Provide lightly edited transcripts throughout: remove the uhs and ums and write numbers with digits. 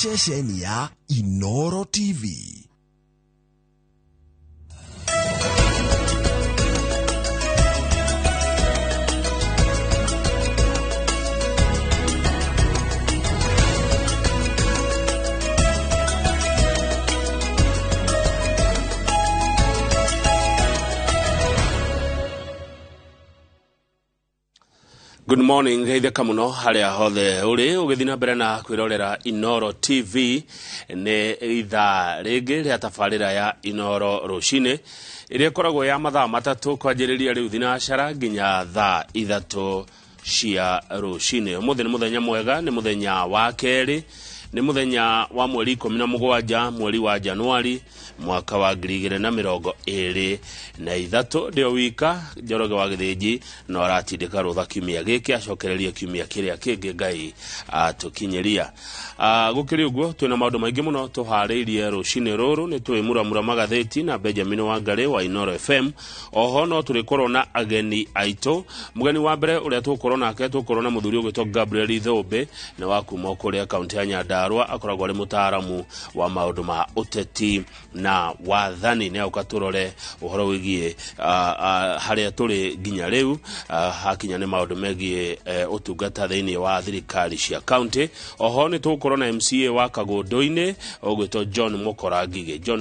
ceceni ya Inooro TV. Good morning, geithe kamuno haria hothe uri ugithina mbere na kwirorera Inooro TV ne itha ringi ria tabarira ya Inooro Ruciini iria koragwo ya mathaa matatu kwanjiriria riu thinacara nginya thaa ithatu cia ruciini. Umuthi ni muthenya mwega, ni muthenya wa keri, ni muthenya wa mweri 17 mweri wa Januari mwaka wa 2023 ndio wika Njoroge wa Githinji no aratindika rutha kiumia giki acokereria kiumia kiria kingi Ngai atukinyeria. Gukiri uguo twina maundu maingi muno tuhariirie ruciini ruru ni Kumuramura magathiti na Benjamin Wangari wa Inooro FM. Oho no turikorwo na ageni aito. Mugeni wa mbere uria tukorwo nake tukorwo na muthuri ugwitwo Gabriel Thombe na wa kuma kuria kaunti ya Nyandarua akoragwo ari mutaaramu wa maundu ma uteti na wathani ne ukaturore uhoro wigie haria turi ginya riu hakinya ni maundu megie utungata thiini wa thirikari cia county. Oho ni tukorwo na MCA wa Kagundu-ini ugwitwo John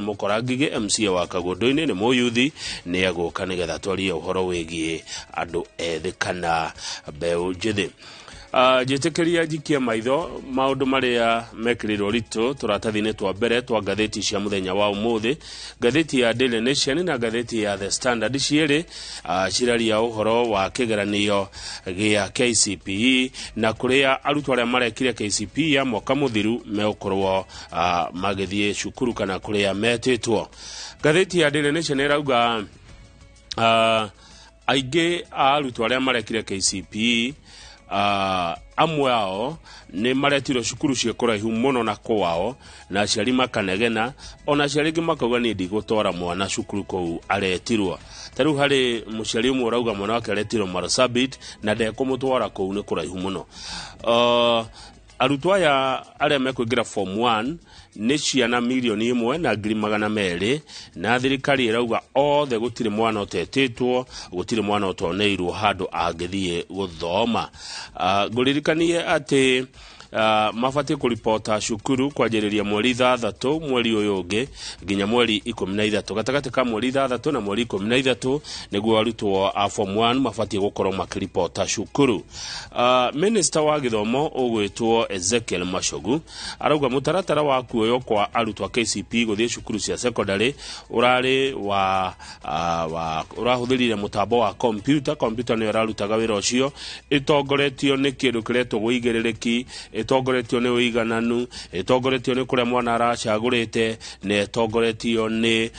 Mukorangige MCA wa Kagundu-ini ni muyuthi ni aguka nigetha twarie uhoro wigie andu ethi kana mbeu njithi. Jitekeria jikia maitho maundu maria mekiriro rito turatathine twa mbere twa gatheti cia muthenya wa umuthi. Gatheti ya Daily Nation na gatheti ya The Standard ciere ciraria uhoro wa kigeranio gia KCPE na kuria arutwo aria marekire KCPE ya mwaka muthiru meukorwo magithie cukuru kana kuria metitwo. Gatheti ya Daily Nation irauga aige arutwo aria marekire KCPE amwe ao ni maretiro cukuru cia kuraihu muno na kwao na aciari makanegena ona aciari ingi makauga ni ndigutwara mwana cukuru kou aretirwo. Taru hari muciari umwe urauga mwana wake aretirwo Marsabit na ndekumutwara kou ni kuraihu muno. Arutwo aya aria mekuingira form 1 ni ciana 1,200,000 na thirikari irauga othe gutire mwana otetitwo gutire mwana otoneirwo handu angithie guthoma. Nguririkanie ati mafati kuripota shukuru kwanjiriria mweri 3 mweri uyu ungi nginya mweri 13 gatagati ka mweri 3 na mweri 13 niguo arutwo a form 1 mafati gukorwo makiripota shukuru. Minister wa githomo ugwitwo Ezekiel Mashogu arauga mutaratara wa kuoyo kwa arutwo KCPE guthie shukuru cia secondary urari wa urahuthirire mutambo wa computer ni ararutaga wira ucio itongoretio ni kindu kiretwo guigiririki itongoretio ni uigananu itongoretio ni kuria mwana aracagurite ne itongoretio ni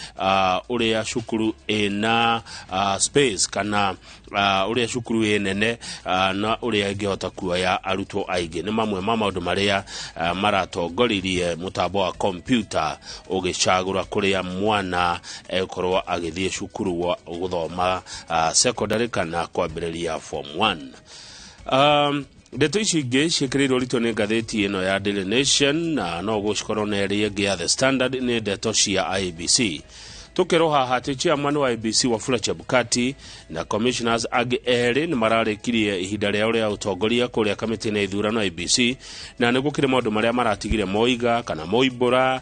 uria shukuru ina space kana uria shukuru enene na uria ingehota kuoya arutwo aingi. Ni mamwe ma maundu maria maratongoririe mutambo wa computer ugicagura kuria mwana ekorwo agithie shukuru wa guthoma secondary kana kwambiriria form 1. Ndeto ici ingi cikirirwo rito ni gatheti ino ya Daily Nation na no gucikorwo na ria gia The Standard ni ndeto cia IBC. Tukiroha hati chairman wa IBC Wafula Chebukati na commissioners agi eri ni mararikirie ihinda ria uria utongoria kuria kamiti na ithurano IBC na nigukire maundu maria maratigire moiga kana moibura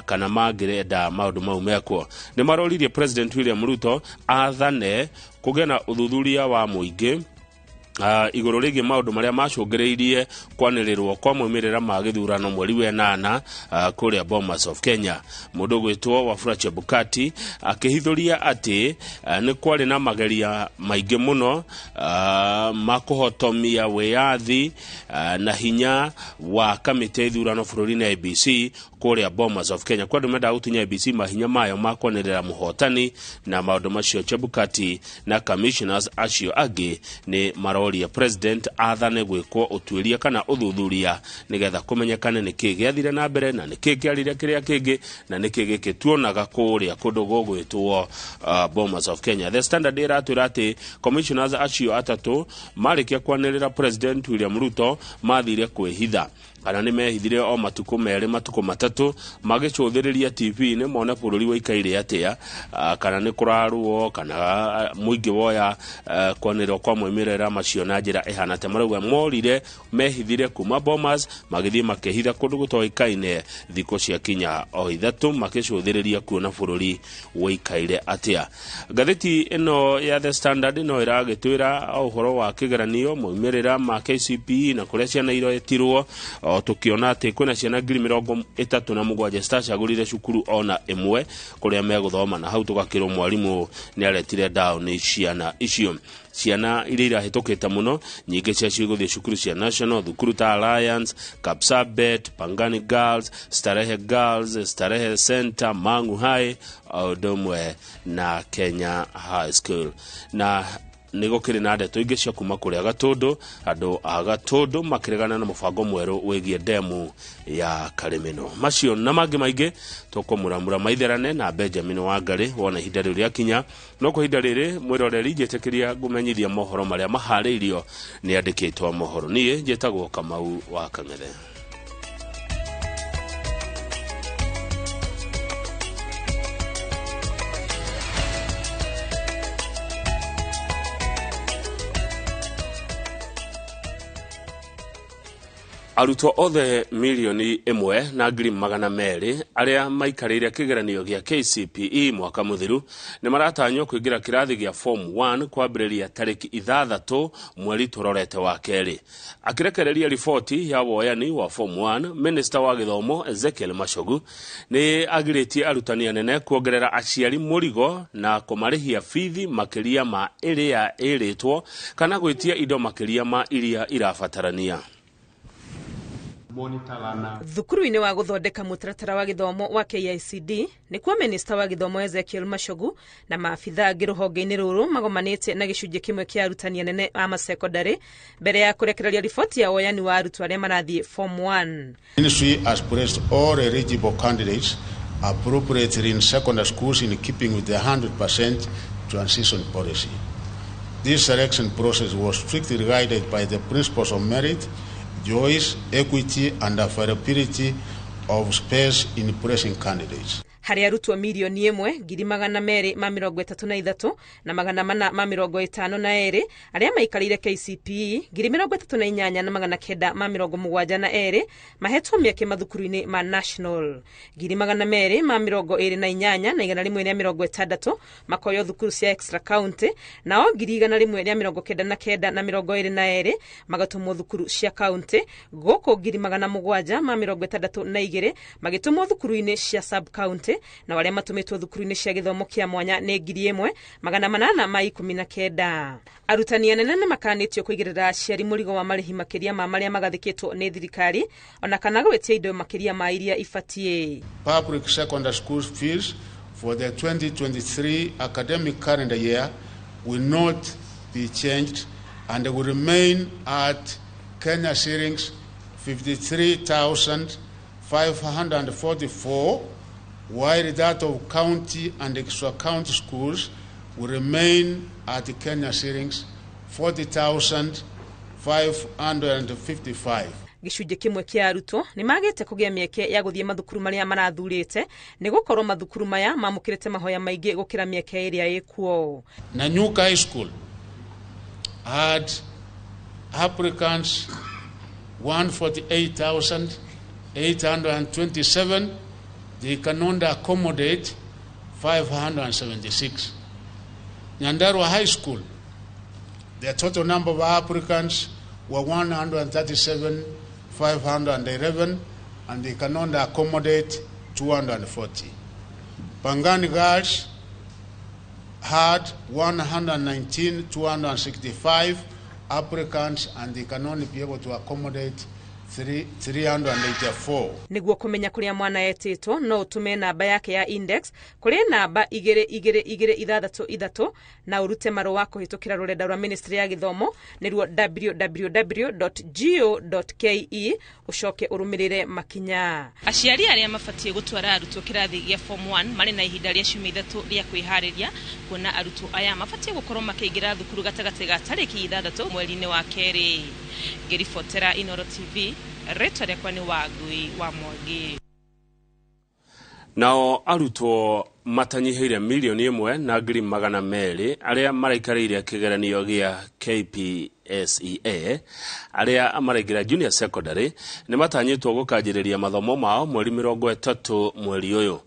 kana magirenda maundu mau mekwo. Ni maroririe President William Ruto athane kugena uthuthuria wa muingi iguru rigi maundu maria macungereirie kwanirirwo kwa moimirira ma githurano mweri wa 8 kuria Bomas of Kenya. Mundu gwitwo Wafula Chebukati akihithuria ati ni kwari na mageria maingi muno makuhotomia wiathi na hinya wa kamiti ithurano bururi-ini IBC kuria Bomas of Kenya kwa ndumenda gutunya IBC mahinya mayo makwanirira muhotani na maundu macio. Chebukati na commissioners acio agi ni maroria president athane gwikwo utwiria kana uthuthuria nigetha kumenyekane niki giathire na mbere na niki kiarire kiria kingi na niki gikituonaga kuria kundu gugwitwo Bomas of Kenya. The Standard iratwira ati commissioners acio atatu marikia kwanirira President William Ruto mathire kwihitha. kana nĩ mehithire o matuko merĩ matuko matatu magĩcũthĩrĩria TV-inĩ mone bũrũri wĩikaire atĩa, kana nĩ kũrarũo kana mũingĩ woya kwanĩrwo kwa moimĩrĩra macio na njĩra ĩhana ta marauga morire mehithire kuma Bomas magĩthiĩ makĩhitha kũndũ gũtoĩkaine thikũ cia kinya o ithatũ makĩcũthĩrĩria kuona bũrũri wĩikaire atĩa. Ngathĩti ĩno ya The Standard no ĩragĩtwĩra ũhoro wa kĩgeranio moimĩrĩra ma KCPE na kũrĩa ciana iroetirwo, tukiona atĩ kwĩna ciana 37,000 citacagũrire cukuru ona ĩmwe kũrĩa megũthoma, na hau tũgakĩrwo mwarimũ nĩ aretire down ciana icio. Ciana iria irahĩtũkĩte mũno nyingĩ ciacio igũthiĩ cukuru cia National, thukuru ta Alliance, Kapsabet, Pangani Girls, Starehe Girls, Starehe Center, Mangu High, Odomwe na Kenya High School. Na nĩgũkĩrĩ na ndeto ingĩ cia kuma kũrĩa Gatũndũ, andũ a Gatũndũ makĩregana na mũbango mwerũ wĩgiĩ ndemu ya Karĩmĩno. Macio na mangĩ maingĩ tũkũmuramura maitherane na Benjamin Wangarĩ wona ihinda rĩu rĩakinya. No kwa ihinda rĩrĩ mwĩroreri njĩtĩkĩria ngũmenyithia mohoro marĩa maharĩirio nĩ andĩkĩtwo mohoro. Niĩ njĩtagwo Kamau wa Kang'ethe. Arutwo othe milioni 1,200,000 arĩa maikarĩire kĩgeranio gĩa KCPE mwaka mũthiru nĩ maratanywo kũingĩra kĩrathi gĩa Form 1 kwambĩrĩria tarĩki 6 mweri tũrorete wa kerĩ. Akĩrekereria riboti ya woyani wa Form 1, Minister wa Gĩthomo Ezekiel Machogu nĩ agirĩtie arutani anene kuongerera aciari mũrigo na kũmarĩhia bithi makĩria ma ĩrĩa ĩrĩtwo kana gwĩtia indo makĩria ma iria irabatarania. Thukuru-inĩ wa gũthondeka mũtaratara wa gĩthomo wa KICD nĩkuo Minister wa Gĩthomo Ezekiel Machogu na maabitha angĩ rũhonge-inĩ rũrũ magomanĩte na gĩcunjĩ kĩmwe kĩa arutani anene a masekondarĩ mbere ya kũrekereria riboti ya woyani wa arutwo arĩa marathiĩ Form 1. Ministry has placed all eligible candidates appropriately in secondary schools in keeping with the 100% transition policy. This selection process was strictly guided by the principles of merit, choice, equity, and availability of space in placing candidates. Hari arutwo milioni 1,233,000 na 452 arĩa maikarĩire KCPE 38,972 mahetwo mĩeke mathukuru-inĩ ma National, 228 na 160 makoyo thukuru cia extra county, nao 199,922 magatumwo thukuru cia county, gũkũ 762 magĩtumwo thukuru-inĩ cia sub county, na wale matumetwo thukuru-inĩ cia gĩthomo kĩa mwanya nĩ 1,819. Arutani anene nĩ makanĩtio kũigĩrĩra aciari mũrigo wa marĩhi makĩria ma marĩa magathĩkĩtwo nĩ thirikari ona kana gwĩtia indo makĩria ma iria ibatie. Public secondary school fees for the 2023 academic calendar year will not be changed and will remain at Kenya shillings 53,544, while that of county and extra county schools will remain at Kenya shillings 40,555. Gĩcunjĩ kĩmwe kĩa arutwo nĩ magĩte kũgĩa mĩeke ya gũthiĩ mathukuru marĩa marathurĩte nĩ gũkorwo mathukuru maya mamũkĩrĩte mahoya maingĩ gũkĩra mĩeke ĩrĩa ĩkuo. Nanyuka High School had applicants 148,827. They can only accommodate 576. Nyandarua High School, the total number of applicants were 137,511, and they can only accommodate 240. Pangani Girls had 119,265 applicants, and they can only be able to accommodate 384. Niguo kumenya kuria mwana etĩtwo no utume namba yake ya index kuri namba 2223 na urute marũa kũhĩtũkĩra rũrenda rwa Ministry ya Gĩthomo nĩruo www.go.ke ucoke urumirire makinya. Aciari arĩa mabatie gũtwara arutwo kĩrathi gĩa Form 1 marĩ na ihinda rĩa ciumia 3 rĩa kwĩharĩria kuona arutwo aya mabatie gũkorwo makĩingĩra thukuru gatagatĩ ga tarĩki 6 mweri-inĩ wa kerĩ. Ngĩribotera Inooro TV rĩtwa rĩakwa nĩ Wangui wa Mwangi. Nao arutwo matanyihiire milioni 1,200,000 aria maraikarĩire kĩgeranio gĩa KPSEA aria maraingira junior secondary nĩ matanyĩtwo gũkanjĩrĩria mathomo mao mweri 30 mweri ũyũ.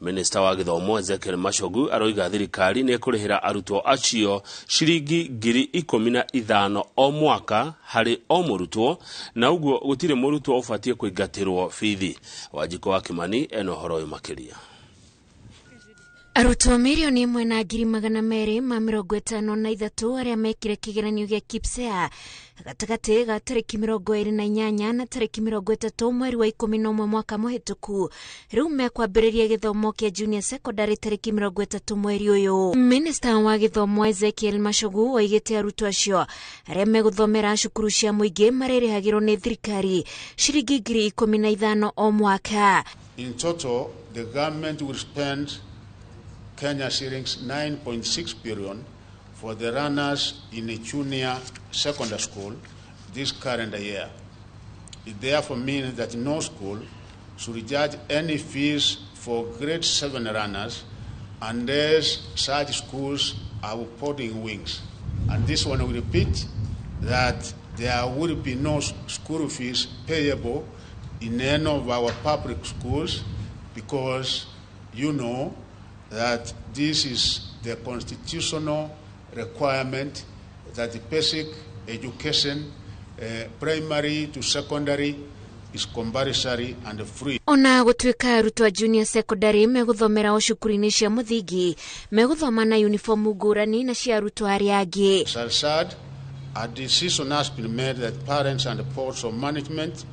Minister wa gĩthomo Ezekiel Mashogu aroiga thirikari nĩ kũrĩhĩra arutwo acio ciringi 15,000 o mwaka harĩ o mũrutwo, na ũguo gũtirĩ mũrutwo ũbatie kũingatĩrwo bithi. Wanjiko wa Kimani eno horo ũyũ makĩria. Arutwo milioni 1,253 aria mekire kigeranio gĩa KPSEA gatagati ga tariki 28 na tariki 30 mweri wa 11 mwaka muhituku riu mekwambĩrĩria gĩthomo kĩa junior secondary tariki 30 mweri ũyũ. Minister wa gĩthomo Ezekiel Mashogu oigĩte arutwo acio aria megũthomera cukuru cia mũingĩ marĩrĩhagĩrwo nĩ thirikari ciringi 15,000 o mwaka. In total, the government will spend Kenya shillings 9.6 billion for the runners in a junior secondary school this calendar year. It therefore means that no school should charge any fees for grade 7 runners unless such schools are putting wings. And this one will repeat that there will be no school fees payable in any of our public schools because you know that this is the constitutional requirement that the basic education, primary to secondary, is compulsory and free. Ona gũtuĩka arutwo junior secondary megũthomera o cukuru-inĩ cia mũthingi megũthoma na uniform ngũrani na cia arutwo arĩa angĩ. Sad, a decision has been made that parents and the boards of management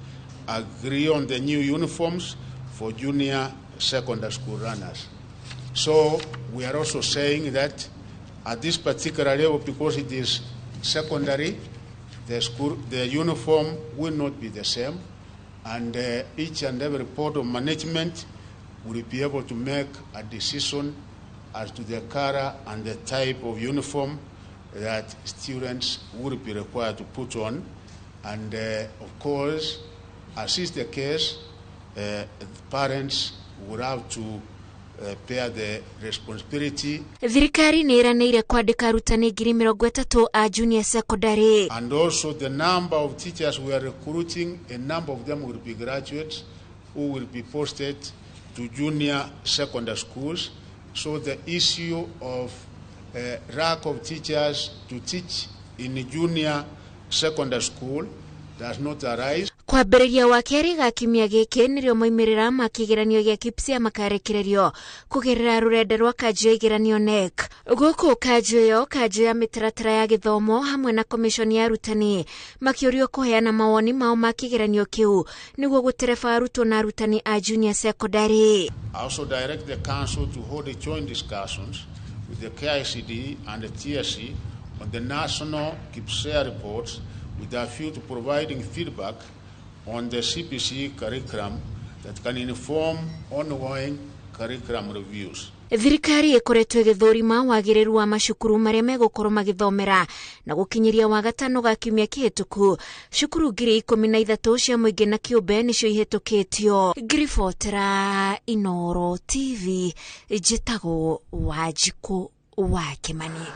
agree on the new uniforms for junior secondary school runners. So we are also saying that at this particular level, because it is secondary, the uniform will not be the same, and each and every board of management will be able to make a decision as to the color and the type of uniform that students will be required to put on. And of course, as is the case, parents would have to bear the responsibility. Thirikari nĩ ĩranĩire kwandĩka arutani 30,000 a junior secondary. And also the number of teachers we are recruiting, a number of them will be graduates who will be posted to junior secondary schools. So the issue of lack of teachers to teach in the junior secondary school does not arise. Kwambĩrĩria wa kerĩ ga kiumia gĩkĩ nĩrĩo moimĩrĩra ma kĩgeranio gĩa KPSEA makarekererio kũgerera rũrenda rwa kanjũ ya igeranio NEC. Gũkũ kanjũ ya mĩtaratara ya gĩthomo hamwe na komishoni ya arutani makĩũrio kũheana mawoni mao ma kĩgeranio kĩu nĩguo gũtereba arutwo na arutani a junior secondary. I also direct the council to hold joint discussions with the KICD and the TSC on the national KPSEA reports with a view to providing feedback on the CPC curriculum that can inform ongoing curriculum reviews. Thirikari ĩkoretwo ĩgĩthũrima wagĩrĩru wa macukuru marĩa megũkorwo magĩthomera na gũkinyĩria wa gatano ga kiumia kĩhĩtũku cukuru 13,000 cia mũingĩ na kĩũmbe nĩcio ihĩtũkĩtio. Ngiribotera Inooro TV njĩtagwo Wanjiko wa Kimani.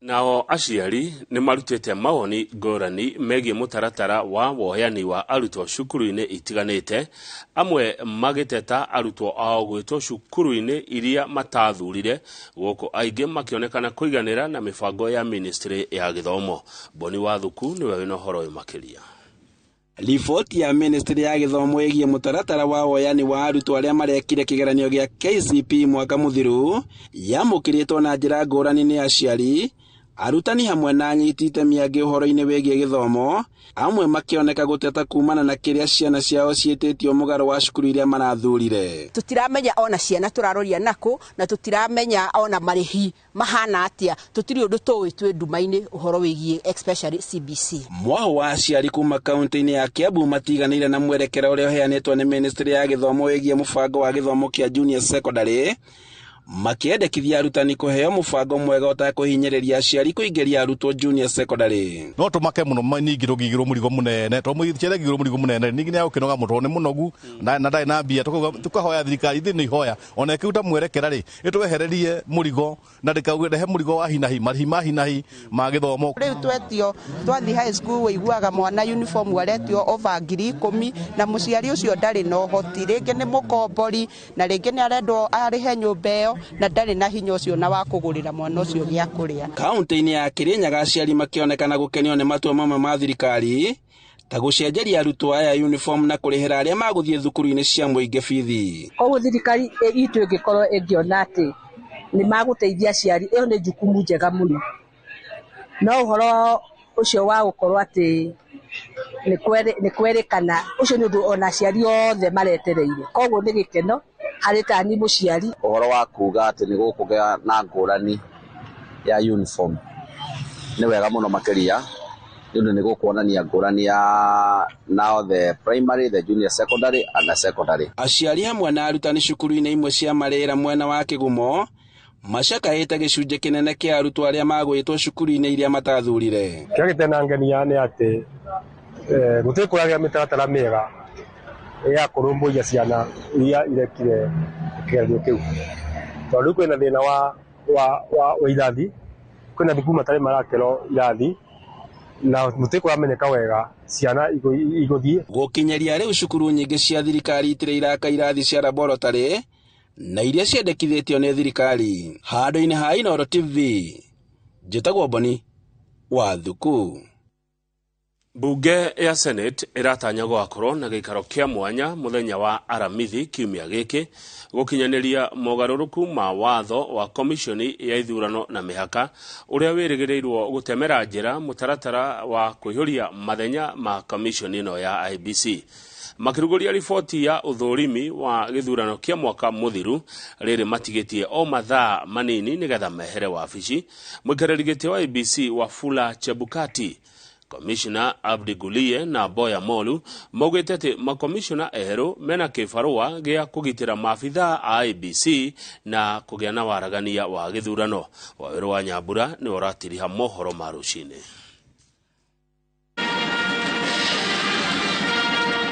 Nao aciari nĩ marutĩte mawoni ngũrani megiĩ mũtaratara wa woheani wa arutwo cukuru-inĩ itiganĩte, amwe magĩteta arutwo ao gwĩtwo cukuru-inĩ iria matathurire, gũkũ aingĩ makĩonekana kũiganĩra na mĩbango ya ministry ya gĩthomo. Boni wa Thuku nĩwe wĩna ũhoro ũyũ makĩria. Riboti ya ministry ya gĩthomo ĩgiĩ mũtaratara wa woheani wa arutwo arĩa marekire kĩgeranio gĩa KCPE mwaka mũthiru yamũkĩrĩtwo na njĩra ngũrani nĩ aciari, arutani hamwe na anyiti itemi angĩ ũhoro-inĩ wĩgiĩ gĩthomo, amwe makĩoneka gũteta kumana na kĩrĩa ciana ciao ciĩtĩtio mũgarũ wa cukuru iria marathurire. Tutiramenya ona ciana tũraroria nako na tutiramenya ona marĩhi mahana atĩa, tutiri ũndũ tũĩ twĩ nduma-inĩ ũhoro wĩgiĩ especially CBC. Mwaho wa aciari kuma kaunti-inĩ ya Kiambu matiganĩire na mwerekera ũrĩa ũheanĩtwo nĩ ministry ya gĩthomo wĩgiĩ mũbango wa gĩthomo kĩa junior secondary, makiendekithia arutani kuheo mubango mwega utakuhinyereria aciari kuingeria arutwo junior secondary. No tumake muno ningi rugigiro murigo munene to muithire giro murigo munene ningi ne ukinoga muto ni munogu na ndai na mbia tukahoya thirikari thini hoya ona kiuta mwerekera ri itwehererie murigo na ndikaugerehe murigo wa hinahi mahinahi magithomo. Riu twetio twathi high school wiguaga mwana uniform waretio over 10,000 na muciari ucio ndari no hoti ringi ni mukombori na ringi ni arendwo arihe nyumba na ndari na hinya ucio na wa kugurira mwana ucio gya kuria. Kaunti-ini ya Kirinyaga aciari makionekana gukenio ni matua mamwe ma thirikari ta gucenjeria arutwo aya uniform na kurihira aria maguthie thukuru-ini cia muingi bithi. Koguo thirikari itu ingikorwo ingiona ati ni maguteithia aciari iyo ni jukumu njega muno. No uhoro ucio wa gukorwo ati ni kwerikana ucio ni undu ona aciari othe maretereire. Koguo ni gikeno hari tani muciari. Uhoro wa kuga ati ni gukugea na ngurani ya uniform ni wega muno makiria ndu ni gukuonania ngurani ya now the primary, the junior secondary and the secondary. Aciari hamwe na arutani cukuru-ini imwe cia Marira mwena wa Kigumo macakaite gicunje kinene kia arutwo aria magwitwo cukuru-ini iria matathurire. Kia gitenangenia ni ati gutikuragia mitaratara miega ya kurumburia ciana iria irekire kigerio kiu. Tondu kwina thina wa irathi, kwina thukuru matari marakero irathi na mutikuamenyeka wega ciana iguthie. Gukinyeria riu cukuru nyingi cia thirikari itire iraka irathi cia laboratory na iria ciendekithitio ni thirikari. Handu-ini ha Inooro TV, njitagwo Boni wa Thuku. Bunge ya Senate iratanya gwakorwo na gikaro kia mwanya muthenya wa Aramithi kiumia giki gukinyaniria mogaruruku ma watho wa komishoni ya ithurano na mihaka uria wirigirirwo gutemera njira mutaratara wa kuihuria mathenya ma komishoni no ya IBC. Makiruguria riboti ya uthurimi wa githurano kia mwaka muthiru riri matigitie o mathaa manini nigetha mehere wabici. Mwikariri giti wa IBC Wafula Chebukati, Commissioner Abdi Gulie na Boya Molu maugite ati makomishona eheru mena kibarua gia kugitira maabitha a IBC na kugia na waragania wa githurano. Waweru wa Nyambura ni oratiriha mohoro ma Ruciini.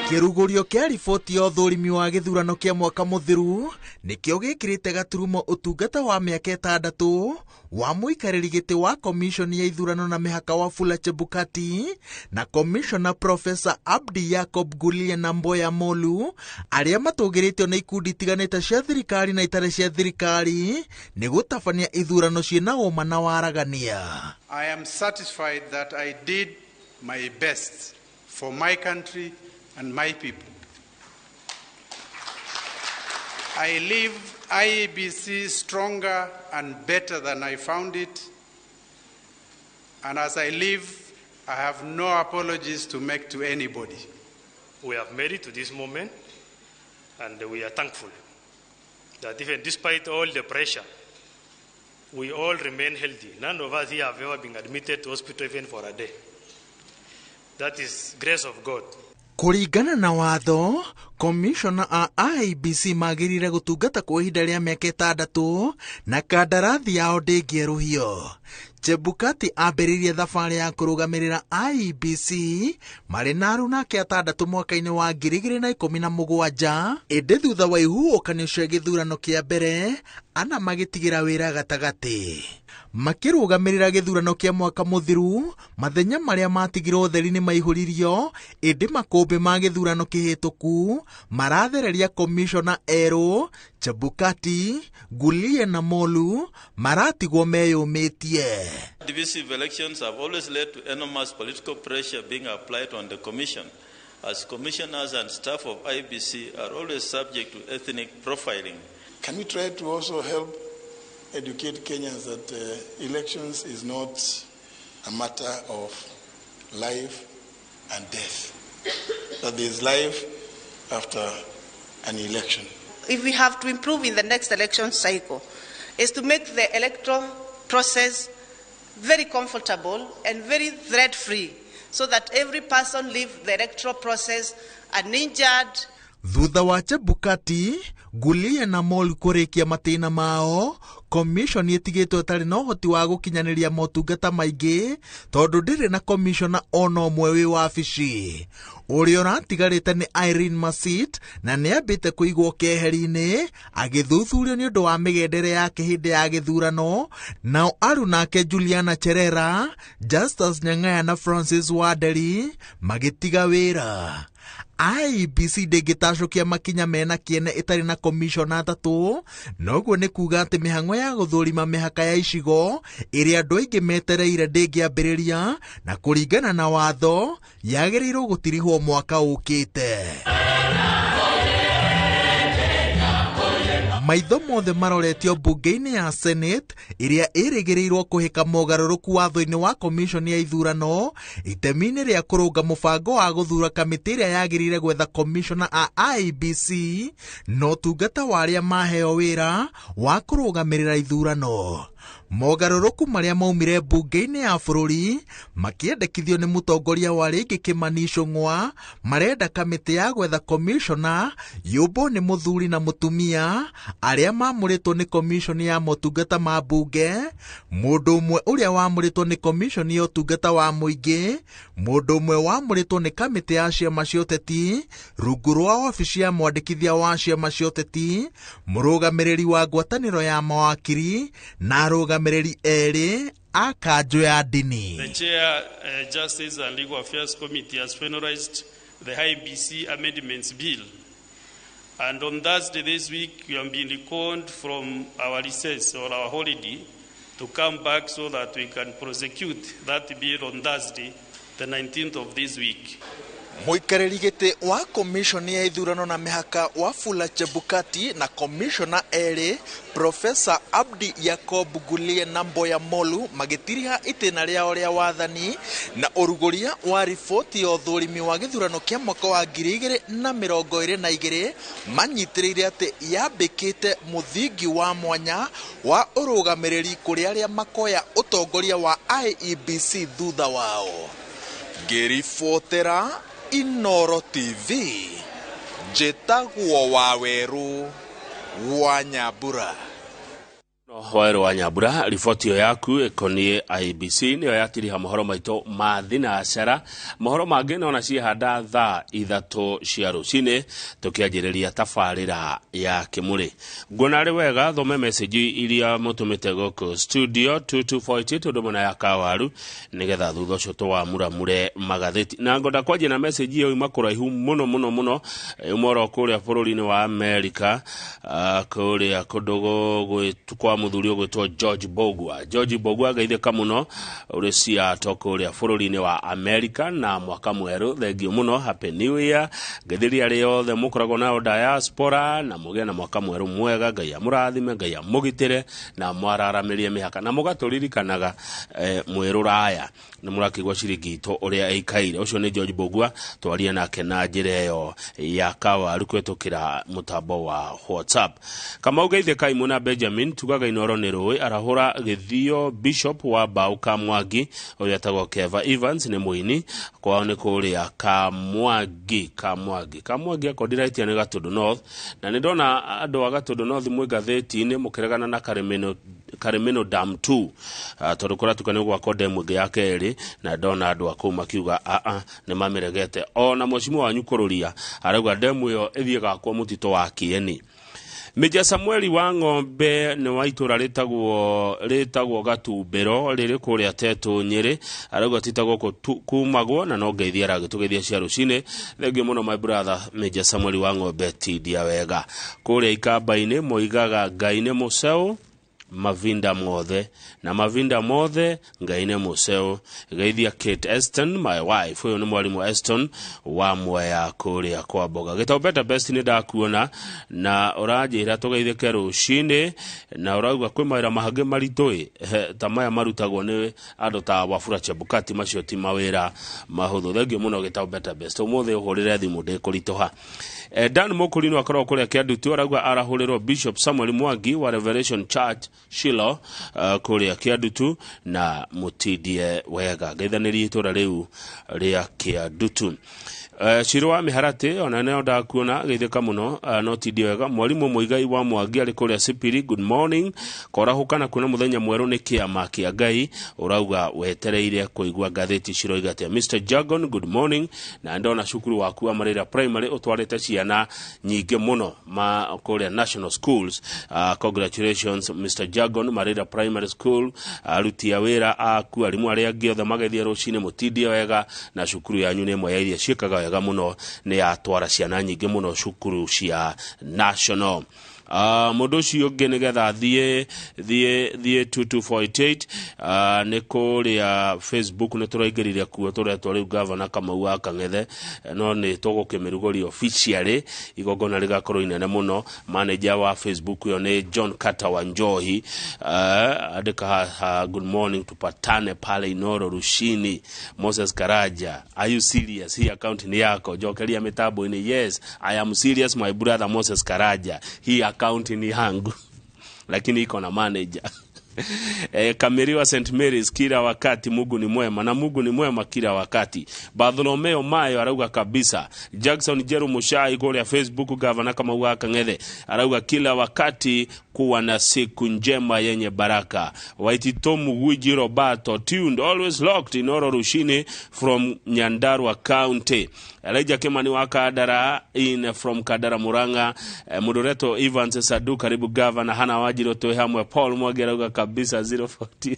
Kirugurio kia riboti ya uthurimi wa githurano kia mwaka muthiru nikio gikirite gaturumo utungata wa miaka 6 wa muikariri giti wa komishoni ya ithurano na mihaka Wafula Chebukati na komishona Professor Abdi Yacob Gulie na Mboya Molu aria matugiritio na ikundi tiganite cia thirikari na itare cia thirikari ni gutabania ithurano ciina uma na waragania. I am satisfied that I did my best for my country and my people. I leave IEBC stronger and better than I found it. And as I leave, I have no apologies to make to anybody. We have made it to this moment, and we are thankful that even despite all the pressure, we all remain healthy. None of us here have ever been admitted to hospital even for a day. That is grace of God. Kuringana na watho, komishona a IBC magirire gutungata kwa ihinda ria miaka 6 na kandarathi yao ndingieruhio. Chebukati ambiririe thabari ya kurugamirira IBC mari na aruna kia 6 mwaka-ini wa 2017 indi thutha wa ihuukanio cia githurano kia mbere ana magitigira wira gatagati. Makirugamirira githurano kia mwaka muthiru mathenya maria matigirwo theri ni maihuririo indi makumbi ma githurano kihituku marathereria komishona ero Chebukati, Gulie na Molu maratigwo meyumitie. Divisive elections have always led to enormous political pressure being applied on the commission, as commissioners and staff of IBC are always subject to ethnic profiling. Can we try to also help educate Kenyans that elections is not a matter of life and death, that there is life after an election? If we have to improve in the next election cycle, is to make the electoral process very comfortable and very threat-free, so that every person leave the electoral process uninjured. Thutha wa Chebukati, Gulia na Molu kurikia matina mao, commission yetigitwo itari na uhoti wa gukinyaniria motungata maingi tondu ndiri na commissioner ono mwe wi wabici. Uria uratigarite ni Irene Masit na niambite kuigwo keheri-ini agithuthurio ni undu wa migendere yake hindi ya githurano. Nao aru nake Juliana Cherera, Justus Nyang'aya na Francis Waderi magitiga wira. IEBC ndĩngĩtacũkia makinya mena kiene itarĩ na komishona atatu, noguo nĩ kuga atĩ mĩhang'o ya gũthũrima mĩhaka ya icigo ĩrĩa andũ aingĩ metereire ndĩngĩambĩrĩria, na kũringana na watho yagĩrĩirwo gũtirihwo mwaka ũkĩte. Maitho mothe maroretio mbunge-inĩ ya Senate ĩrĩa ĩrĩgĩrĩirwo kũhĩka mogarũrũku watho-inĩ wa komishoni ya ithurano itemi-inĩ rĩa kũrũnga mũbango wa gũthura kamĩtĩ ĩrĩa yagĩrĩire gwetha komishona a IEBC na ũtungata wa arĩa maheo wĩra wa kũrũgamĩrĩra ithurano. Mogarũrũku marĩa maumire mbunge-inĩ ya bũrũri makĩendekithio nĩ mũtongoria wa rĩngĩ Kimani Ichung'wa marenda kamĩtĩ ya gwetha komishona yũmbwo nĩ mũthuri na mũtumia arĩa mamũrĩtwo nĩ komishoni ya motungata ma mbunge, mũndũ ũmwe ũrĩa wamũrĩtwo nĩ komishoni ya ũtungata wa mũingĩ, mũndũ ũmwe wamũrĩtwo nĩ kamĩtĩ ya ciama cia ũteti rungu rwa wabici ya mwandĩkithia wa ciama cia ũteti, mũrũgamĩrĩri wa ngwatanĩro ya mawakiri na arũgamĩrĩri erĩ a kanjũ ya ndini. The Chair, Justice and Legal Affairs Committee has finalized the IEBC Amendments Bill. And on Thursday this week, we have been recalled from our recess or our holiday to come back so that we can prosecute that bill on Thursday, the 19th of this week. Muikarĩri gĩtĩ wa komishoni ya ithurano na mĩhaka Wafula Chebukati na komishona erĩ Profesa Abdi Yakob Gulie na Mboya Molu magĩtiriha itĩna rĩao rĩa wathani na ũrugũria wa riboti ya ũthũrimi wa gĩthurano kĩa mwaka wa 2022 manyitĩrĩire atĩ yambĩkĩte mũthingi wa mwanya wa ũrũgamĩrĩri kũrĩ arĩa makoya ũtongoria wa IEBC thutha wao. Ngĩribotera Inooro TV, njĩtagwo Waweru wa Nyambura. Waweru wa Nyambura, riboti yo yaku ĩkoniĩ IEBC nĩyo yatiriha mohoro maitũ ma thinacara. Mohoro mangĩ no nacihanda thaa 3 cia rũcinĩ tũkĩanjĩrĩria tabarĩra ya Kĩmũrĩ. Nguona arĩ wega thome message iria mũtũmĩte gũkũ studio 2248 tondũ mwena ya Kawaru nĩgetha thutha ũcio tũwamuramure magathĩti. Na ngoda kwanjia na message iyo ima kũraihu mũno ũmoro kũrĩa bũrũri-inĩ wa Amerika, kũrĩa kũndũ gwĩtukwa muthuri ogwetwo George Bogwa gaitheka muno uri Seattle kuria bũrũri-inĩ wa America na mwaka mweru thengio muno, happy new year gathiri ari othe mukoragwo nao diaspora na muge na mwaka mweru mwega, Ngai amũrathime, Ngai amũgitĩre na mwararamirie mĩhaka na mũgatũririkanaga mweru raya na mũrakigwa ciringi itũ ũrĩa ĩikaire. Ũcio nĩ George Bogwa, twaria nake na njĩra ĩyo ya Kawaru kwetukira mutambo wa WhatsApp. Kama ugeitheka imuna Benjamin tugaga Inooro Ruciini arahura githio Bishop wa Bau Kamwangi uria tagwo Keva Evans ni muini kwao ni kuria Kamwangi akodiraiti ni Gatundu North na ni ndona andu a Gatundu North mwe gatheti-ini mukiregana na Karemeno Dam 2 tondu kuratukania gwa kodem ĩngĩ ya kerĩ na ndona andu akuu makiuga ni mamiregete ona mwecimu wanyu kururia arauga demu ĩyo ĩthiĩ gakwo mutito wa Kieni. Meja Samueli wa Ng'ombe ni wa itura ritagwo Gatumbero riri kuria Tetu Nyeri arauga titagwo kumagwo na no ngeithia aragitugeithia cia rucine. Thengio muno my brother Meja Samueli wa Ng'ombe tidia wega kuria Ikamba-ini moigaga Ngai nĩ mũceu mavinda mothe Ngai nĩ mũceu. Geithia Kate Eston my wife, uyu ni mwalimu Eston wa Mwea kuria kwa Boga. Gĩtau better best ni ndakuona na ũranjĩra tũgeithĩke rũcinĩ na ũrauga kwĩ mawĩra mahangĩ maritũ ta maya marutagwo nĩ andũ ta Wafula Chebukati, macio ti mawĩra mahũthũ. Thengio mũno Gĩtau better best, ũmũthĩ ũhũrĩre thimũ ndĩkũritũha. Dan Mokulino akorwo kuria Kiandutu arauga arahũrĩrwo Bishop Samuel Mwangi wa Revelation Church Shiloh kuria Kiandutu na mutidie wega. Ngeithanĩrie itura rĩu rĩa Kiandutu. Shirwa Miharate ona neo da kuona geitheka muno no tidio wega mwalimu Muigai wa Mwangi ari kuria Sipiri good morning korahukana kuna muthenya mweru ni kiama kia Ngai urauga wetereire kuigwa gatheti ciroigatia Mr Jagon good morning na ndona cukuru waku wa Marira primary utwarite ciana nyingi muno ma kuria national schools congratulations Mr Jagon Marira primary school arutia wira aku arimu aria giothe magethia rucine mutidio wega na cukuru yanyu ni mwe ya iria ciekaga wega muno ni atwara ciana nyingi muno cukuru cia national. Mundu cio ngi nigetha thie 2248 ni kuria Facebook ni turaingirire kuo turetwo riu governor Kamau wa Kang'ethe no ni tugukimirugoria officially igongona rigakorwo inene muno. Manager wa Facebook yo ni John Carter wa Njohi andika good morning tupatane pale Inooro Ruciini. Moses Karaja are you serious? Hii account ni yako jokeria mitambo ini. Yes I am serious my brother Moses Karaja, hii account ni yangu lakini iko na manager. Kameriwa St Mary's kila wakati Mungu ni mwema na Mungu ni mwema kila wakati. Bartholomeo Mayo arauga kabisa. Jackson Jeru Mushai ya Facebook governor Kamau wa Kang'ethe arauga kila wakati kuwa na siku njema yenye baraka. Waititomu Gwiji Roberto tuned always locked in Inooro Ruciini from Nyandarua County. Elijah Kimani wa Kadara in from Kadara Muranga. Mudoreto Evans Sadu karibu governor hana wajiro tohe hamwe Paul Mwagera kabisa 040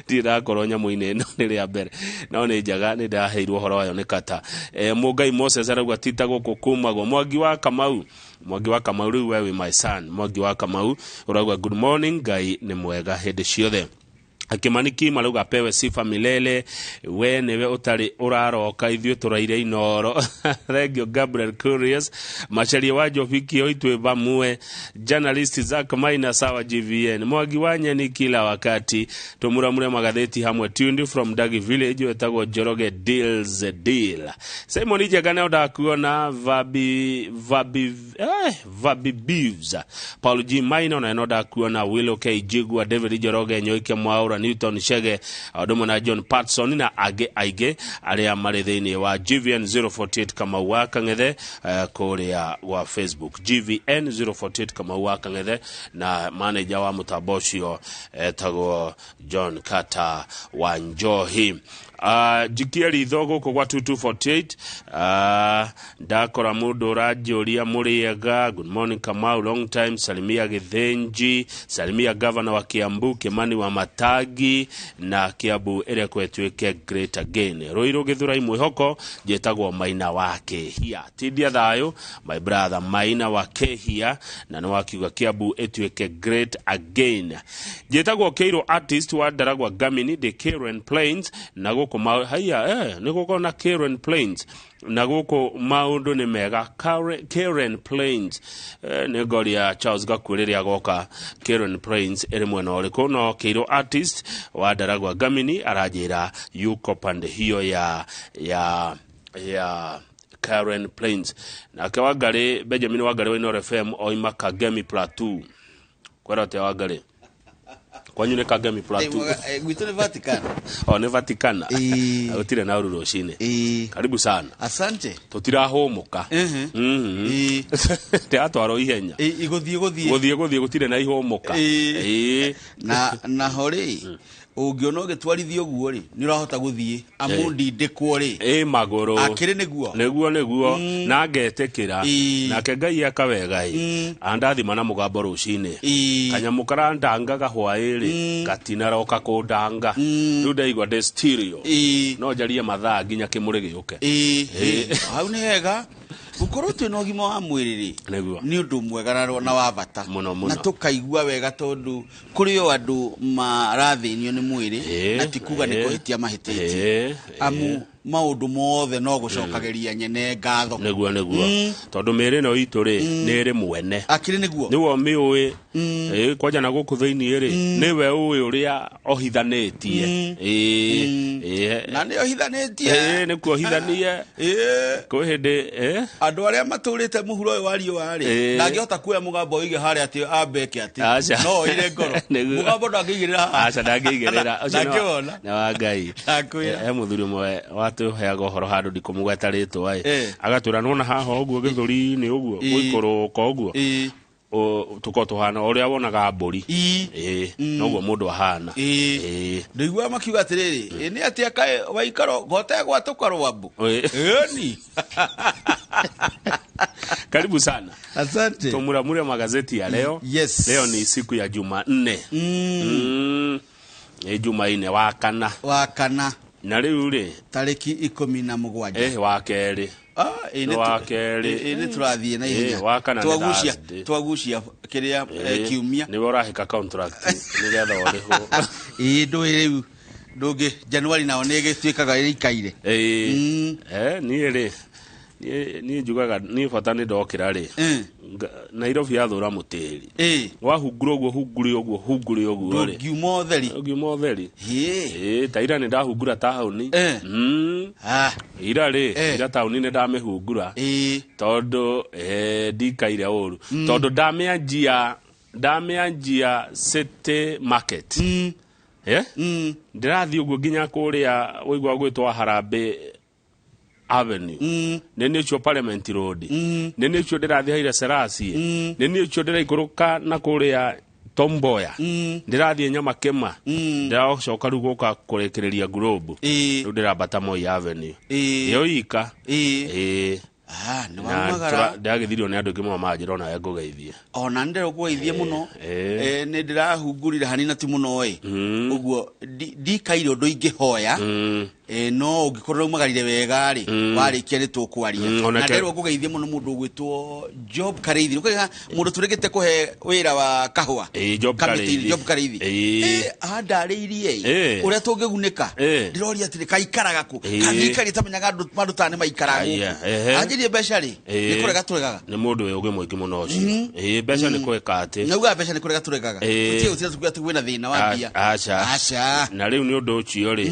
tira koronya muine no nire abere no ne jaga ne da heirwo horo wayo ne kata Mugai Moses arauga tita goko kumagwo Mwangi wa Kamau riu wewe my son Mwangi wa Kamau urauga good morning Ngai ni mwega hede ciothe. Akimaniki maluga pewe sifa milele we newe utari uraroka ithio turaire Inooro. Thank you Gabriel Curious machari wajo fiki oitwe bamwe journalist Zack Maina sawa GVN Mwangi wanye ni kila wakati tumuramure magatheti hamwe tuned from Dagi Village wetagwo Joroge deals deal. Simon Ijagana oda kuona Vabi Beeves Paul G Maina na oda kuona Willow K Jigwa David Joroge Nyoike Mwaura Newton Shege Odomo na John Patson na Aige aria marithini wa GVN 048 kama wa Kang'ethe kuria wa Facebook GVN 048 kama wa Kang'ethe na manager wa mutaboshio tago John Carter wa Njohi. Jikiari thogo kwa 2248 ndakora mundu rajoria muriega good morning Kamau long time salimia Githenji salimia governor wa Kiambu Kimani wa Matagi na Kiambu ere kwetweke great again Roiro Githura imwehoko jetagwo Maina wake hia tidia thayo my brother Maina wake hia na no wakiuga Kiambu etweke great again jetagwo Keiro artist wa Daragwa Gamini the Karen Plains na haya niko na Karen Plains na goko maundu ni mega Karen Plains ne goria Charles Gakwiriria goka Karen Plains ere mwena oriko no Keiro artist wa Daragwa Gamini arajira yuko pande hiyo ya Karen Plains na kawagare Benjamin wagare wa Inooro FM oima Kagemi Plateau kwarate wagare kwanyune Kagemi Plateau gwito ne Vatican ne Vatican utire na Inooro Ruciini karibu sana asante tutirahomuka te atwaro ihenya guthie gutire na ihomuka na hori ungiona ugitwarithio guo ri ni urahota guthie amundi ndikwo ri maguru akiri niguo na ngetekira na Ngai akawega andathima na mugambo Ruciini kanyamukara ndangaga hwairi gatina roka kundanga nduda igwa de stereo no jarie mathaa nginya kimuri giuke hau ni hega ukoro twina ugima wa mwiriri ni undu mwega na wa bata na tukaigua wega tondu kuri o andu marathinio ni mwiri atikuga ni kuhitia mahititi amu maundu mothe no gucokageria nyene ngatho neguo tondu mere no ituri ni ri mwene akiri niguo niwo miui kwaja na guku thiini ri niwe uwi uria ohithanitie na ni ohithanitie ni kuohithanie kuhindi andu aria maturite muhuro uyu wa riwa ri ndangihota kuoya mugambo ige hari ati ambeke ati no ire ngoro mugambo ndangigirira ndangigirira na wa Ngai muthuri mwe wa atuheaga horo handu ndikumugweta ritwa agatwira nona haha uguo githuri ni uguo guikoroka uguo tuko tuhana uria wonaga mburi noguo mundu ahana ndigwa makiuga atiriri ni atia kae waikaro gote gwatuka rwambu ni karibu sana. Asante. Kumuramura magazeti ya leo. Yes. Leo ni siku ya Jumanne. Jumanne wa kana. Na riu ri tariki 17 wa keri. Ini turathie na ihenya twagucia kiria kiumia ni urahika contract ni getha uriho ndu ndungi January nao ni gituikaga ikaire ni njugaga ni bata ni ndokira ri Nairobi yathura mutiri wahungura uguo ri ngiuma utheri taira ni ndahungura tauni ira tauni ni ndamihungura tondu ndikaire uru tondu ndamianjia city market ndirathi uguo nginya kuria wigwa gwitwa Harambe Avenue nene cio Parliament Road nene cio ndirathi haire Serasi nene cio ndiraikuruka na kuria Tomboya ndirathi Nyamakema ndiracoka riu guka kurekereria Globe riu ndirabata Moi Avenue yo ika no magara ndagithirio ni andu kimwe manjirona ya ngugeithie ona ndero kugeithie muno ni ndirahungurire hanina ti muno uguo ndikaire undu ingihoya no ungikorwo umagarire wega ri warikia ni tukwaria na ndero kugeithie muno mundu gwitwo Job Kareithi ukaga mundu turegete kuhe wira wa kahua Job Kareithi ndariirie uria tungigunika ndiroria atiri kaikaraga ku kanikari tamenyaga andu tane maikaraga anjirie mbeca ri ni kurega turegaga ni mundu uyu mwingi muno ucio mbeca ni kweka ati nauga mbeca ni kurega turegaga tutie utira tukuya tukwina thina wa bia acha na riu ni undu ucio ri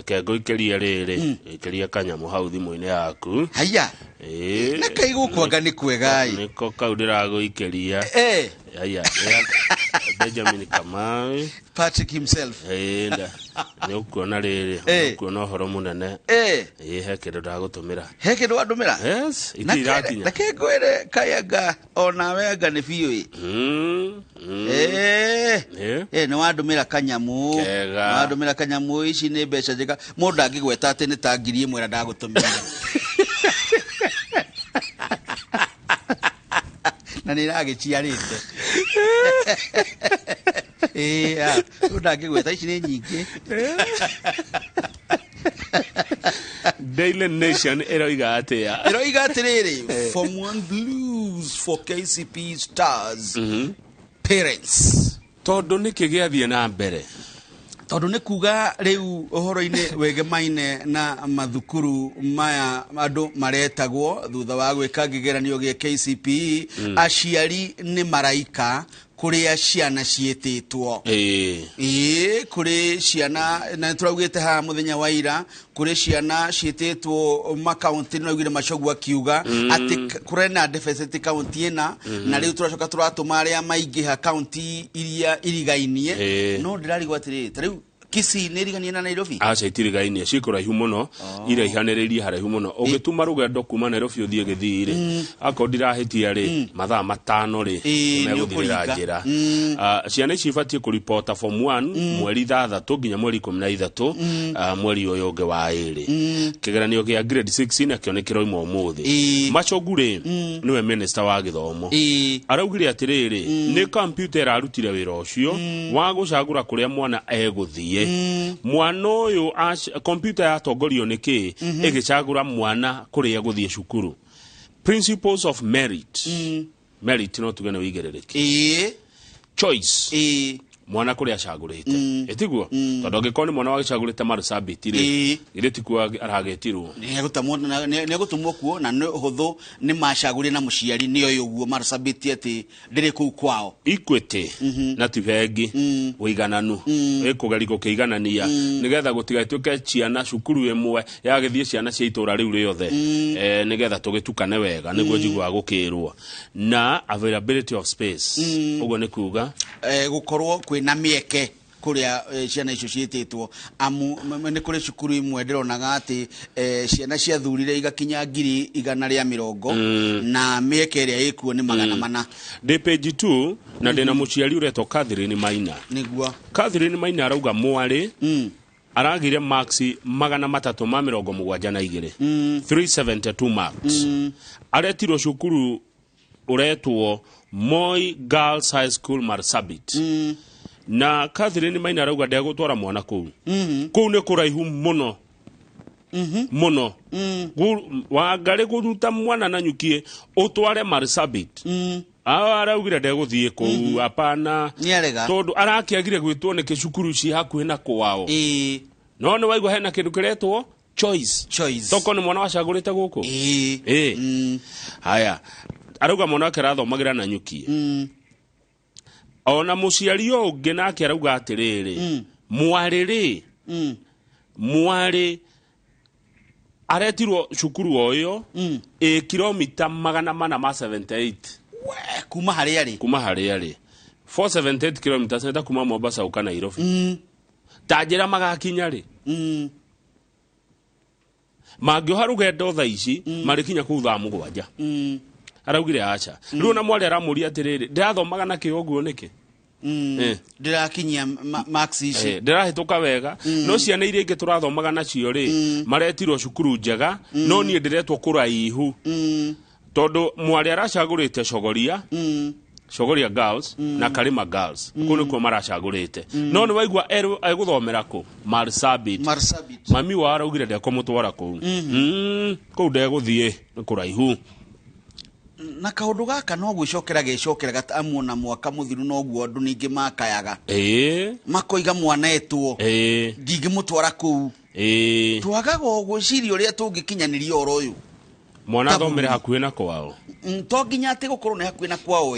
kengo ikeria riri ikeria kanyamu hau thimu-ini yaku haya na kaigukwaga ni kwegai niko kau ndiraguikeria haya Benjamin Kamau Patrick himself ni ukuona riri ukuona horo munene he kindu ndagutumira yes ikirakinya na kengwire kayaga ona wega ni biu ni wandumira kanyamu ici ni mbeca njega mundu angigweta ati ni ta ngiri imwe ndagutumira na niragiciarite ndangigweta ici ni nyingi Daily Nation eroiga atiriri Form 1 blues for KCP stars parents tondu nikigiathie na mbere tondu ni kuga riu uhoro-ini wegemaine na mathukuru maya andu maretagwo thutha wa gwika kigeranio gia KCPE aciari ni maraika kuria ciana cietitwo kuri ciana na turaugite ha muthenya wa ira kuri ciana cietitwo makaunti no ugire macogwa kiuga ati kurena deficit county ina na riu turacoka turatuma aria maingi ha county iria irigainie no ndirarigwa atiri riu Kisi nerigania na Nairobi acha itirigainie cikuraihu muno iraihaniririe haraihu muno ugituma rugendo kuma Nairobi uthie githiri akondirahĩtia ri mathaa matano ri meguthirira njira ciana ici ibatie kuripota form 1 mweri 3 nginya mweri 13 mweri uyu ungi wa iri kigeranio gia grade 6 na kionekero imwe umuthi Machogure niwe minister wa githomo araugire atiriri ni computer arutire wira ucio wa gucagura kuria mwana eguthie mwana uyu computer yatongorio niki igicagura mwana kuria guthie cukuru principles of merit merit no tugene wigerereki choice mwana kuria acagurite etiguo tondu ngikoni mwana wagicagurite Marsabit ri ire tikwa aragetirwo ni gutumwo kuo na ni huthu ni macaguri na muciari ni oyo guo Marsabit ati ndiri ku kwao Equity na tivengi wigananu ikugeriko kiiganania nigetha gutigatuke ciana cukuru imwe yagithie ciana cia itura riu riothe nigetha tugitukane wega niguo njigwa gukirwo na availability of space ugo ni kuga gukorwo kwina mieke kuria ciana icio ciititwo amu ni kuri cukuru imwe ndironaga ati ciana cia thurire igakinya 150 na mieke iria ikuo ni 400 de page 2 na ndina muciari uretwo Catherine Maina niguo Catherine Maina arauga mwari aragire marks 372 372 marks aretirwo cukuru uretwo Moi Girls High School Marsabit na Catherine Maina arauga ndegutwara mwana kuu kuu ni kuraihu muno muno wangare guruta mwana na nyukie utware Marsabit araugire ndeguthie kuu hapana tondu arakiagire gwitwo ni kicukuru ci hakuhi na kwao no ni waigwa hena kindu kiretwo choice toko ni mwana wacagurite guku haya arauga mwana wake rathomagira na nyukie ona muciari ungi nake arauga atiriri mwari aretirwo cukuru oyo kilomita 478 kuma haria ri 478 kilometers nenda kuma Mombasa uka Nairobi tajira magakinya ri magioha rugendo tha ici marikinya ku tha mugwanja araugire acha riu na mwari aramuria atiriri ndirathomaga na kioguo niki ndirakinyia max ici ndirahituka wega no ciana iria ingi turathomaga nacio ri maretirwo cukuru njega no nie ndiretwo kuraihu tondu mwari aracagurite Shogoria Girls na Karima Girls kuno ko maracagurite no ni waigwa eguthomera ku Marsabit mami wa araugire ndeko mutwara ku ku ndeguthie kuraihu na kaundu gaka no gwicokera gatamu na mwaka muthiru no guo andu ningi makayaga makoiga mwana etwo ndingimutwara ku twagaga gwiciria uria tungikinyaniria oro uyu mwana thomere hakuhi na kwao to nginya ati gukorwo ni hakuhi na kwao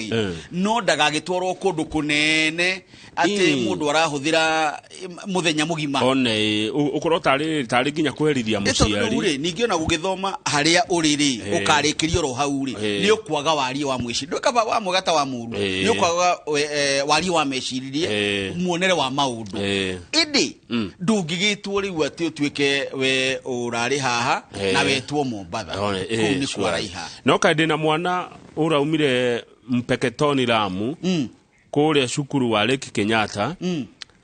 no ndagagitwarwo kundu kunene ati mundu arahuthira muthenya mugima one ukorwo tari nginya kwerithia muciari ningi ona gugithoma haria uriri ukarikirio ro hau ri ni ukwaga wari wa mwici ndukaba wa mugata wa muru ni ukwaga wari wa meciririe muonere wa maundu indi ndungigitwo riu ati utwike we urari haha na wetwo Mombatha ni kwaraiha no kaide na mwana uraumire Mpeketoni Lamu kuria cukuru wa Lake Kenyatta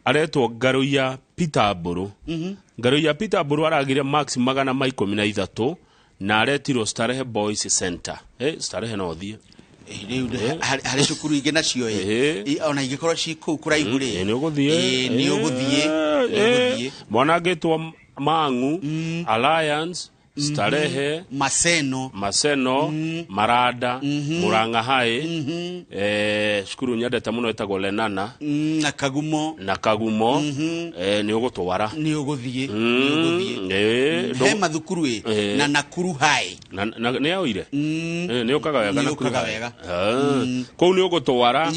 aretwo Ngaruya Peterborough Ngaruya Peterborough aragire max 113 na aretirwo Starehe Boys Center Starehe no thie hari cukuru ingi nacio ona ingikorwo ci kuu kuraihu ri ni uguthie mwana agitwo Mangu Alliance Starehe Maseno Marada Muranga Hai shukuru nyadeta muno etagwo Lenana na Kagumo ni ugutwara ni uguthie he mathukuru na Nakuru Hai ni yaoire ni ukaga wega ko ni ugutwara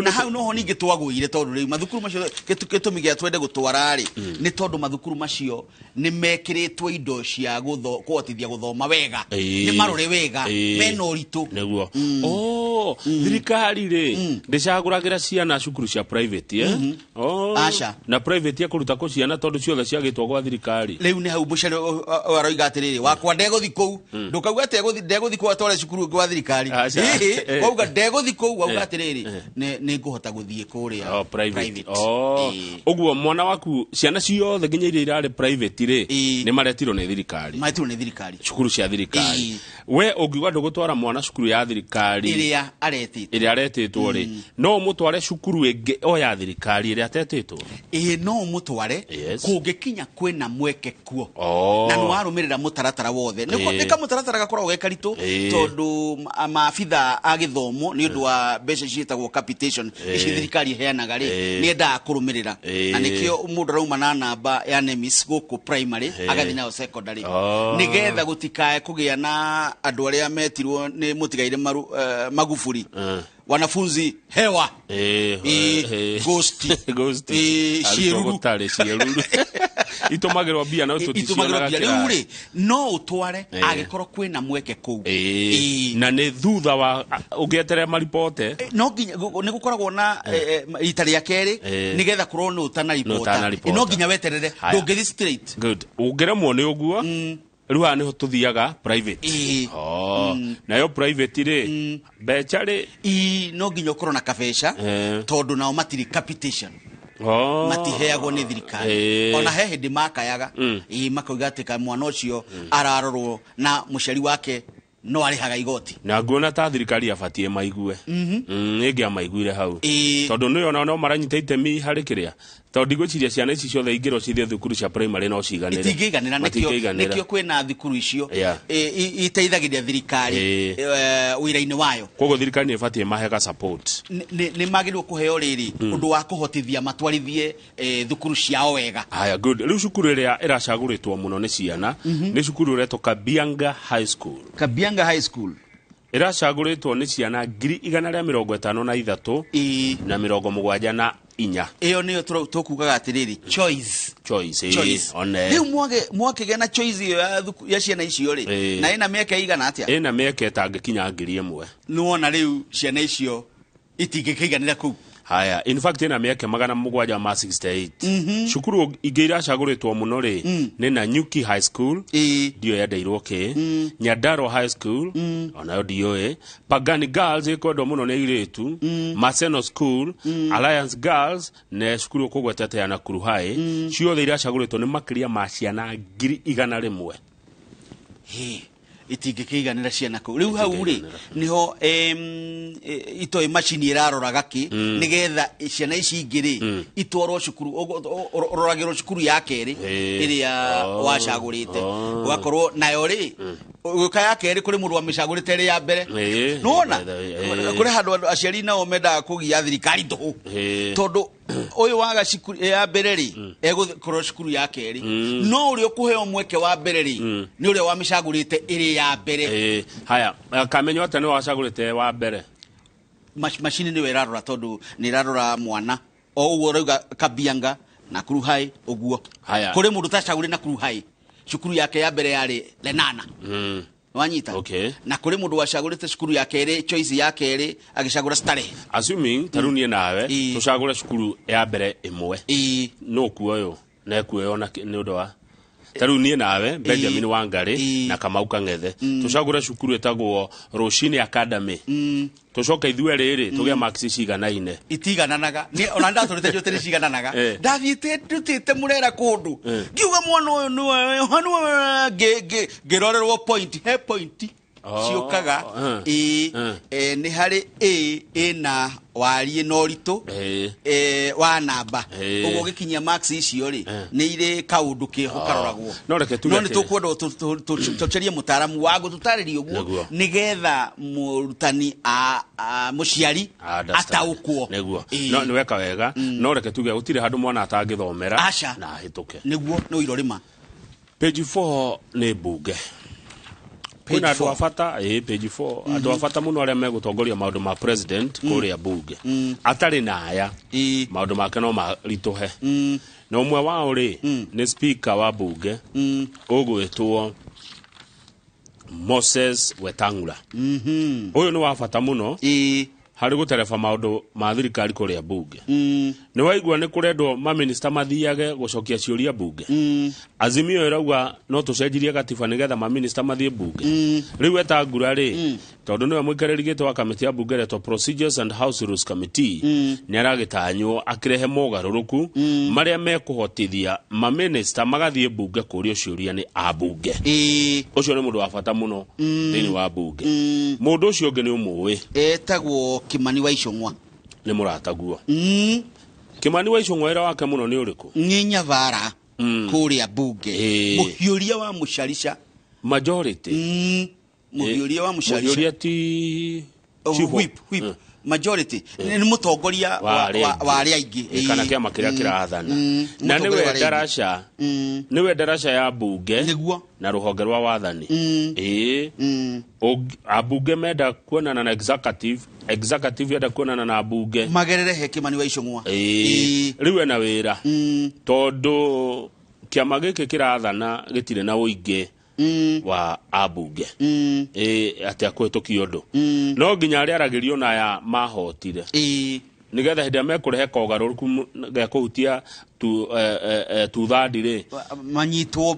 na hau no ho ningi twagwire tondu ri mathukuru macio gitumi gia twende gutwara ri ni tondu mathukuru macio ni mekirite indo cia kuhotithia guthoma wega ni marore wega mena uritu neguo thirikari ri ndicaguragira ciana cukuru cia private acha na private kuruta ko ciana tondu ciothe ciagitwo gwa thirikari riu ni hau mucere aroiga atiriri wakwa ndeguthi kou ndukauga ate ndeguthi kou atware cukuru gwa thirikari wauga ndeguthi kou wauga atiriri ni nguhota guthie kuria private uguo mwana waku ciana ciothe nginya iria irari private ri ni maretirwo ni thirikari cukuru cia thirikari we ungiuga ndugutwara mwana cukuru ya thirikari iria aretitwo ri no mutware cukuru ingi o ya thirikari iria atetitwo no mutware kungikinya kwina mweke kuo na ni warumirira mutaratara wothe nika mutaratara gakorwo gekaritu tondu maabitha agithomo ni undu wa mbeca ciitagwo capitation ici thirikari heanaga ri ni enda kurumirira na nikio mundu rauma na namba ya nemis guku primary agathi nayo secondary nigetha gutikae kugia na andu aria metirwo ni mutigaire Magufuli wanafunzi hewa ghost shiruru itumagirwo bia no itumagirwo bia riu ri no utware agikorwo kwina mweke kuu na ni thutha wa ugietere maripote no nginya ni gukoragwo na itari ya keri nigetha kurwo no utana ripota no nginya weterere ndungithi straight good ungeremwo ni uguo riu ha niho tuthiaga private nayo private ri becha ri no nginya ukorwo na kabeca tondu nao matiri capitation matiheagwo ni thirikari ona he hindi makayaga makauga atika mwana ucio ararorwo na muciari wake no arihaga igoti na nguona ta thirikari abatie maigue ingi amaiguire hau tondu ni ona no maranyita itemi hari kiria tondu gwiciria ciana ici ciothe ingiro cithie thukuru cia primary no ciganire itingiganira nikio kwina thukuru icio iteithagiria thirikari wira-ini wayo koguo thirikari ni ibatie mahega support ni magirwo kuheo riri undu wa kuhotithia matwarithie thukuru ciao wega haya good riu cukuru iria iracaguritwo muno ni ciana ni cukuru iretwo Kabianga High School iracaguritwo ni ciana 153 na 74 iyo niyo tukugaga atiriri choice riu mwake na choice iyo ya ciana icio ri na ina mieke igana atia ina mieke tangikinya 1,000 nuona riu ciana icio itingikiganira ku haya in fact ina mieke 768 shukuru igira caguritwo muno ri ni na Nyuki High School dio yendeirwo ki Nyandaro High School onayo dio Pagani Girls ikondo muno ni iritu Maseno School Alliance Girls ne shukuru kugwetete ya Nakuru High ciothe ira caguritwo ni makiria ma ciana 100,000 itingikiganira ciana ku riu hau ri niho ito machine iraroraga ki nigetha ciana ici ingiri itwarwo cukuru roragirwo cukuru ya keri iria wacagurite ugakorwo nayo ri uka ya keri kuri mundu wa micagurite ri ya mbere nuona kuri handu aciari nao menda kugia thirikari nduhu tondu uyu waga cukuru ya mbere ri egukorwo cukuru ya keri no uri ukuheo mweke wa mbere ri ni uri wa micagurite iri ya mbere haya kamenyo ate ni wacagurite wa mbere machine ni werarora tondu ni rarora mwana o uwo rauga Kabianga Nakuru High uguo haya kuri mundu tacaguri Nakuru High cukuru yake ya mbere yari Lenana wanyita na kuri mundu wacagurite cukuru yake ri choice yake ri agicagura Starehe assuming tarunie nawe tucagura cukuru ya mbere imwe no kuoyo na kuoyo na ni undu wa tarunie nawe Benjamin Wangari na Kamau Kang'ethe tucagura cukuru etagwo Ruciini Academy tucoka ithue riri tugia marks ciganaine itigananaga ni ona ndaturite jote cigananaga ndathite ndutite murera kundu ngiuga mwana uyu niwe hanu ngirorerwo point ciukaga ni hari ina wari no rito wa namba ugo gikinya max icio ri ni ire kaundu kihukaroragwo no reke tuge no tukwenda tucerie mutaramu wa gututariria uguo nigetha murutani muciari ataukwo neguo no ni weka wega no reke tuge gutire handu mwana atangithomera na hituke neguo no irorima page 4 ni bunge kuna atu afata page 4 atu afata muno aria megutongoria maundu ma president kuria bunge atari na aya maundu make no marituhe no umwe wao ri ni speaker wa bunge ugwitwo Moses Wetangula uyu ni wa fata muno hari gutereba maundu ma thirikari kuria bunge ni waigua ni kurendwo ma minister mathiage gucokia ciuria bunge Azimio irauga no tucenjirie gatiba nigetha ma minister mathie bunge riu Wetangula ri tondu niwe muikarerigite wa kamiti ya bunge reto Procedures and House Rules Committee ni aragitanywo akirehe mogaruruku maria mekuhotithia ma minister magathie bunge kuria ciuria ni abunge ucio ni mundu wa fata muno thini wa bunge mundu ucio ungi ni umuwi etagwo Kimani wa Icung'wa ni murataguo Kimani wa Icung'wa era wake muno ni uriku ni Nyavara kuria bunge muhiuria wa mucarica majority muhiuria wa mucarica muhiuria ti whip majority ni mutongoria wa aria aingi kana kiama kiria kirathana na niwe darasha ya bunge niguo na ruhonge rwa wathani abunge menda kuonana na executive yenda kuonana na bunge magerere he Kimani wa Icung'wa riwe na wira tondu kiama gĩkĩ kĩrathana gĩtirĩ na ũingĩ wa ambunge ati akwĩtũkia ũndũ no nginya arĩa aragĩrio na aya mahotire nigetha hĩndĩ mekũrehe kogarũrũku gĩa kũhutia tuthandi-rĩ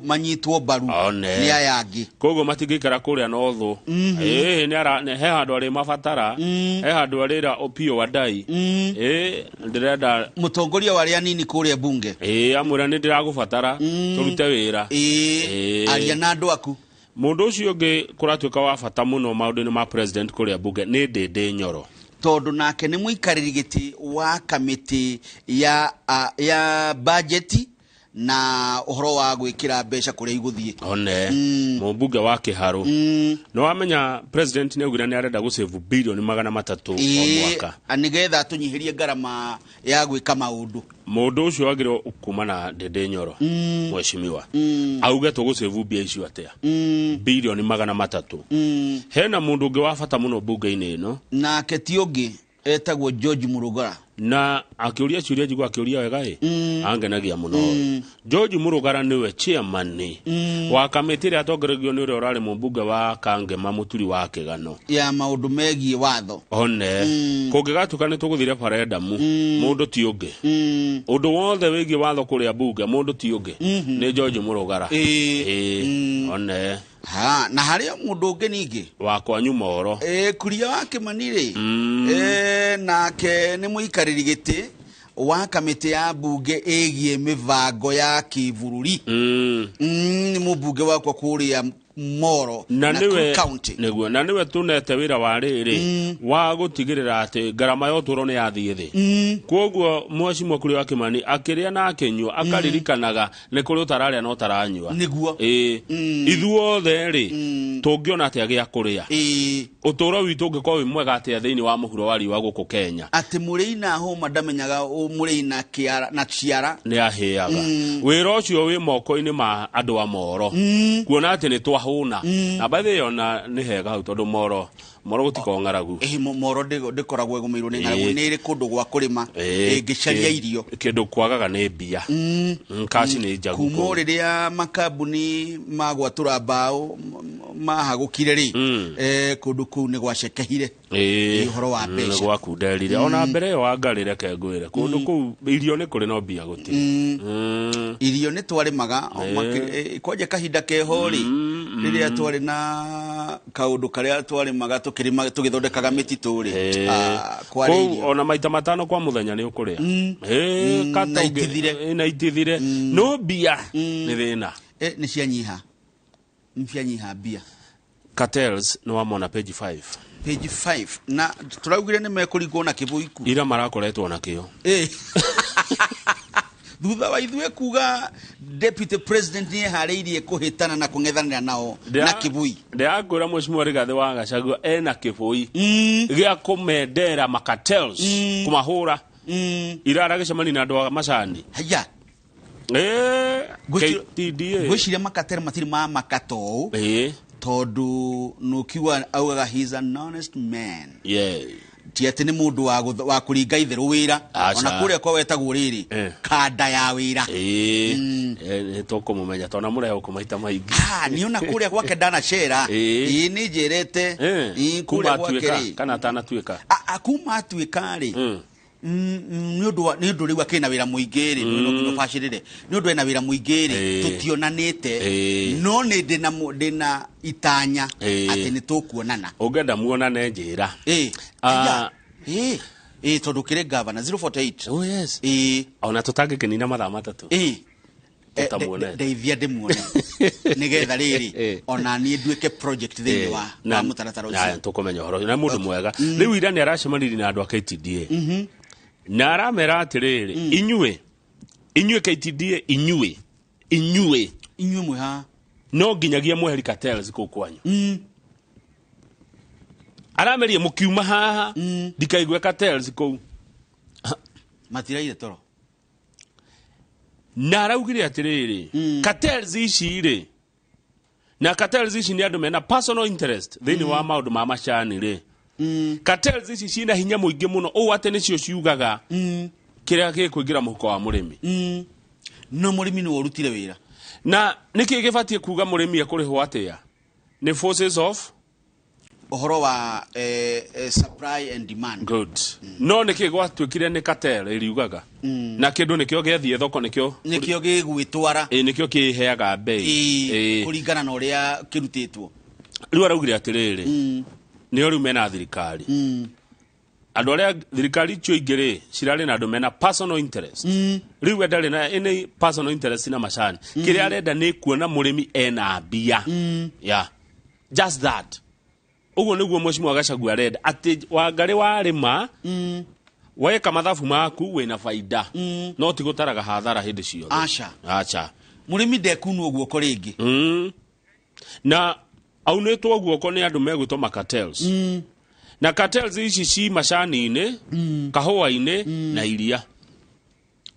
manyitwo mbaru nĩ aya angĩ koguo matingĩikara kũrĩa nothũ he handũ arĩ mabatara he handũ arĩra Opiyo Wandayi ndĩrenda mũtongoria wa arĩa anini kũrĩa bunge amwĩra nĩ ndĩragũbatara tũrute wĩra aria na andũ aku mũndũ ũcio ũngĩ kũratuĩka wa bata mũno maũndũ-inĩ ma president kũrĩa bunge nĩ Ndĩndĩ Nyoro tondu nake nĩ mũikarĩri gĩtĩ wa kamĩtĩ ya budget na ũhoro wa gwĩkĩra mbeca kũrĩa igũthiĩ one mũmbunge wa Kĩharũ no wamenya president nĩ augire nĩ arenda gũsave bilioni 300 o mwaka nĩgetha tũnyihirie ngarama ya gwĩka maũndũ mũndũ ũcio agĩrĩirwo kuma na Ndĩndĩ Nyoro mheshimiwa auge tũgũsave mbia icio atĩa bilioni 300 hena mũndũ ũngĩ wa bata mũno bunge-inĩ ĩno nake ti ũngĩ etagwo George Murugara na akĩũria ciũria njigua akĩũria wega angenagia mũno George Murugara nĩwe chairman wa kamĩtĩ ĩrĩa atongoregio nĩ ũrĩa ũrarĩ mũmbunge wa Kangema Mũturi wa Kĩgano ya maũndũ megiĩ watho one kũngĩgatuĩka nĩ tũgũthire referendum mũndũ ti ũngĩ ũndũ wothe wĩgiĩ watho kũrĩa bunge mũndũ ti ũngĩ nĩ George Murugara one na harĩa mũndũ ũngĩ ningĩ wa kwanyu Moro Kuria wa Kĩmani-rĩ nake nĩ mũikarĩri gĩtĩ wa kamĩtĩ ya bunge ĩgiĩ mĩbango ya kĩbũrũri nĩ mũmbunge wakwa kũrĩa Moro na niwe tunete wĩra wa rĩrĩ wa gũtigĩrĩra atĩ ngarama ya ũtũũro nĩ yathiĩ thĩ koguo mheshimiwa Kuria wa Kĩmani akĩrĩa na akĩnyua akaririkanaga nĩ kũrĩ ũtararĩa no taranyua nĩguo ithuothe-rĩ tũngĩona atĩa gĩa kũrĩa ũtũũro witũ ũngĩkorwo wĩ mwega atĩa thĩinĩ wa mũhuro wa riũa gũkũ Kenya atĩ mũrĩi na hũma ndamenyaga mũrĩi na kĩara na ciara nĩ ahĩaga wĩra ũcio wĩ moko-inĩ ma andũ a Moro kuona atĩ nĩ twahũna na baadhi yona nĩ hega hau tondũ Moro gũtiko ng'aragu Moro ndĩkoragwo ĩgũmĩirwo nĩ ng'aragu nĩ ĩrĩ kũndũ gwa kũrĩma ĩngĩcaria irio kĩndũ kwagaga nĩ mbia kaci nĩ njagu kuma rĩrĩa makambuni magwatũra mbaũ mahagũkire-rĩ kũndũ kũu nĩ gwacekehire ũhoro wa mbeca nĩ gwakunderire ona mbere ĩyo wangarĩre kengwĩre kũndũ kũu irio nĩ kũrĩ no mbia gũtirĩ irio nĩ twarĩmaga kwanja kahinda keho-rĩ rĩrĩa twarĩ na kaũndũ karĩa twarĩmaga tũgĩthondekaga mĩtitũ-rĩ kũu ona maita matano kwa mũthenya nĩ ũkũrĩa na itithire no mbia nĩ thĩna nĩ cianyiha mbia cartels no wamona page 5 na tũraugire nĩ mekũringwo na kĩbũiku ira marakoretwo na kĩo thutha wa ithuĩ kuga deputy president nĩ eharĩirie kũhĩtana na kũng'ethanĩra nao na kĩbũi ndĩrakwĩra mheshimiwa Rigathĩ wa Gachagua ena kĩbũi gĩa kũmendera macartels kũmahũra ira aragĩcemania na andũ a macani haya KTDA gwĩciria makatel matirĩ ma makato tondu nukiwa augaga he's an honest man ti atĩ nĩ mũndũ wa kũringa itherũ wĩra ona kũrĩa kwa wetagwo rĩrĩ kanda ya wĩra tũkũmũmenya tona mũrehe ũkũmaita maingĩ nĩ ona kũrĩa gwake ndanacera nĩ njĩrĩte kũrĩa gwake kana atanatuĩka kuma atuĩka-rĩ nĩ ũndũ rĩu akĩna wĩra mũingĩ-rĩ nĩ bacĩrĩre nĩ ũndũ ena wĩra mũingĩ-rĩ tũtionanĩte no nĩ ndĩna itanya atĩ nĩ tũkuonana ũngĩenda muonane njĩra tondũ kĩrĩ gavana 048 ona tũtangĩkĩnina mathaa matatũ ndeithia ndĩmuone nĩgetha rĩrĩ ona niĩ nduĩke project thĩinĩ wa mũtaratara ũcio tũkũmenya ũhoro na mũndũ mwega rĩu ira nĩ aracemanirie na andũ a KTDA na aramera atĩrĩrĩ inyuĩ KTDA inyuĩ mwe no nginyagia mweheri cartels kũu kwanyu aramerie mũkiuma haha ndikaigwe cartels kũu matiraire toro na araugire atĩrĩrĩ cartels ici-rĩ na cartels ici nĩ andũ mena personal interest thĩinĩ wa maũndũ ma macani-rĩ cartels ici ciina hinya mũingĩ mũno ũũ atĩ nĩcio ciugaga kĩrĩa gĩkũingĩra mũhuko wa mũrĩmi no mũrĩmi nĩ ũrutire wĩra na niki gibatie kuga murimi akurihwo atia ni forces of ohoro wa supply and demand. Good. No niki gwatuikire ni cartel iriugaga na kindu nikio gethie thoko nikio gigwitwara nikio kiheaga bei kuringana na uria kirutitwo riu araugire atiriri ni riu mena thirikari andu aria thirikari cio ingiri cirari na andu mena personal interest riu endari na any personal interest na macani kiria arenda ni kuona murimi ena mbia yeah, just that. Ugo niguo Mheshimiwa Gachagua arenda ati Wangari warima weka mathabu maku wina faida no ti gutaraga hathara hindi cio acha murimi ndekunu uguo ko ringi na aunetwo guoko ni andu megwitwo cartels na cartels ici ci macani-ini kahua-ini na iria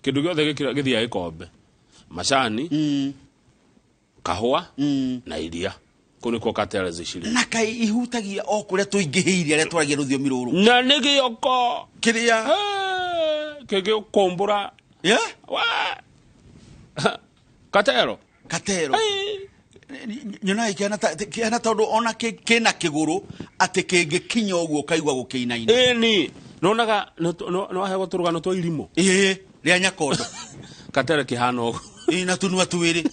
kindu giothe githia gikombe macani kahua na iria kuniko cartels iciri na kai ihutagia o kuria tuingihiire aria twaragia ruthiomi ruru na nigioko kiria kege kombura wa katero nyona ikiana tondu ona kina kiguru ati kingikinya uguo kaigwa gukiinaina ni nonaga no ahego turugano twa irimo ria nyakondo katero kihano na tunua twiri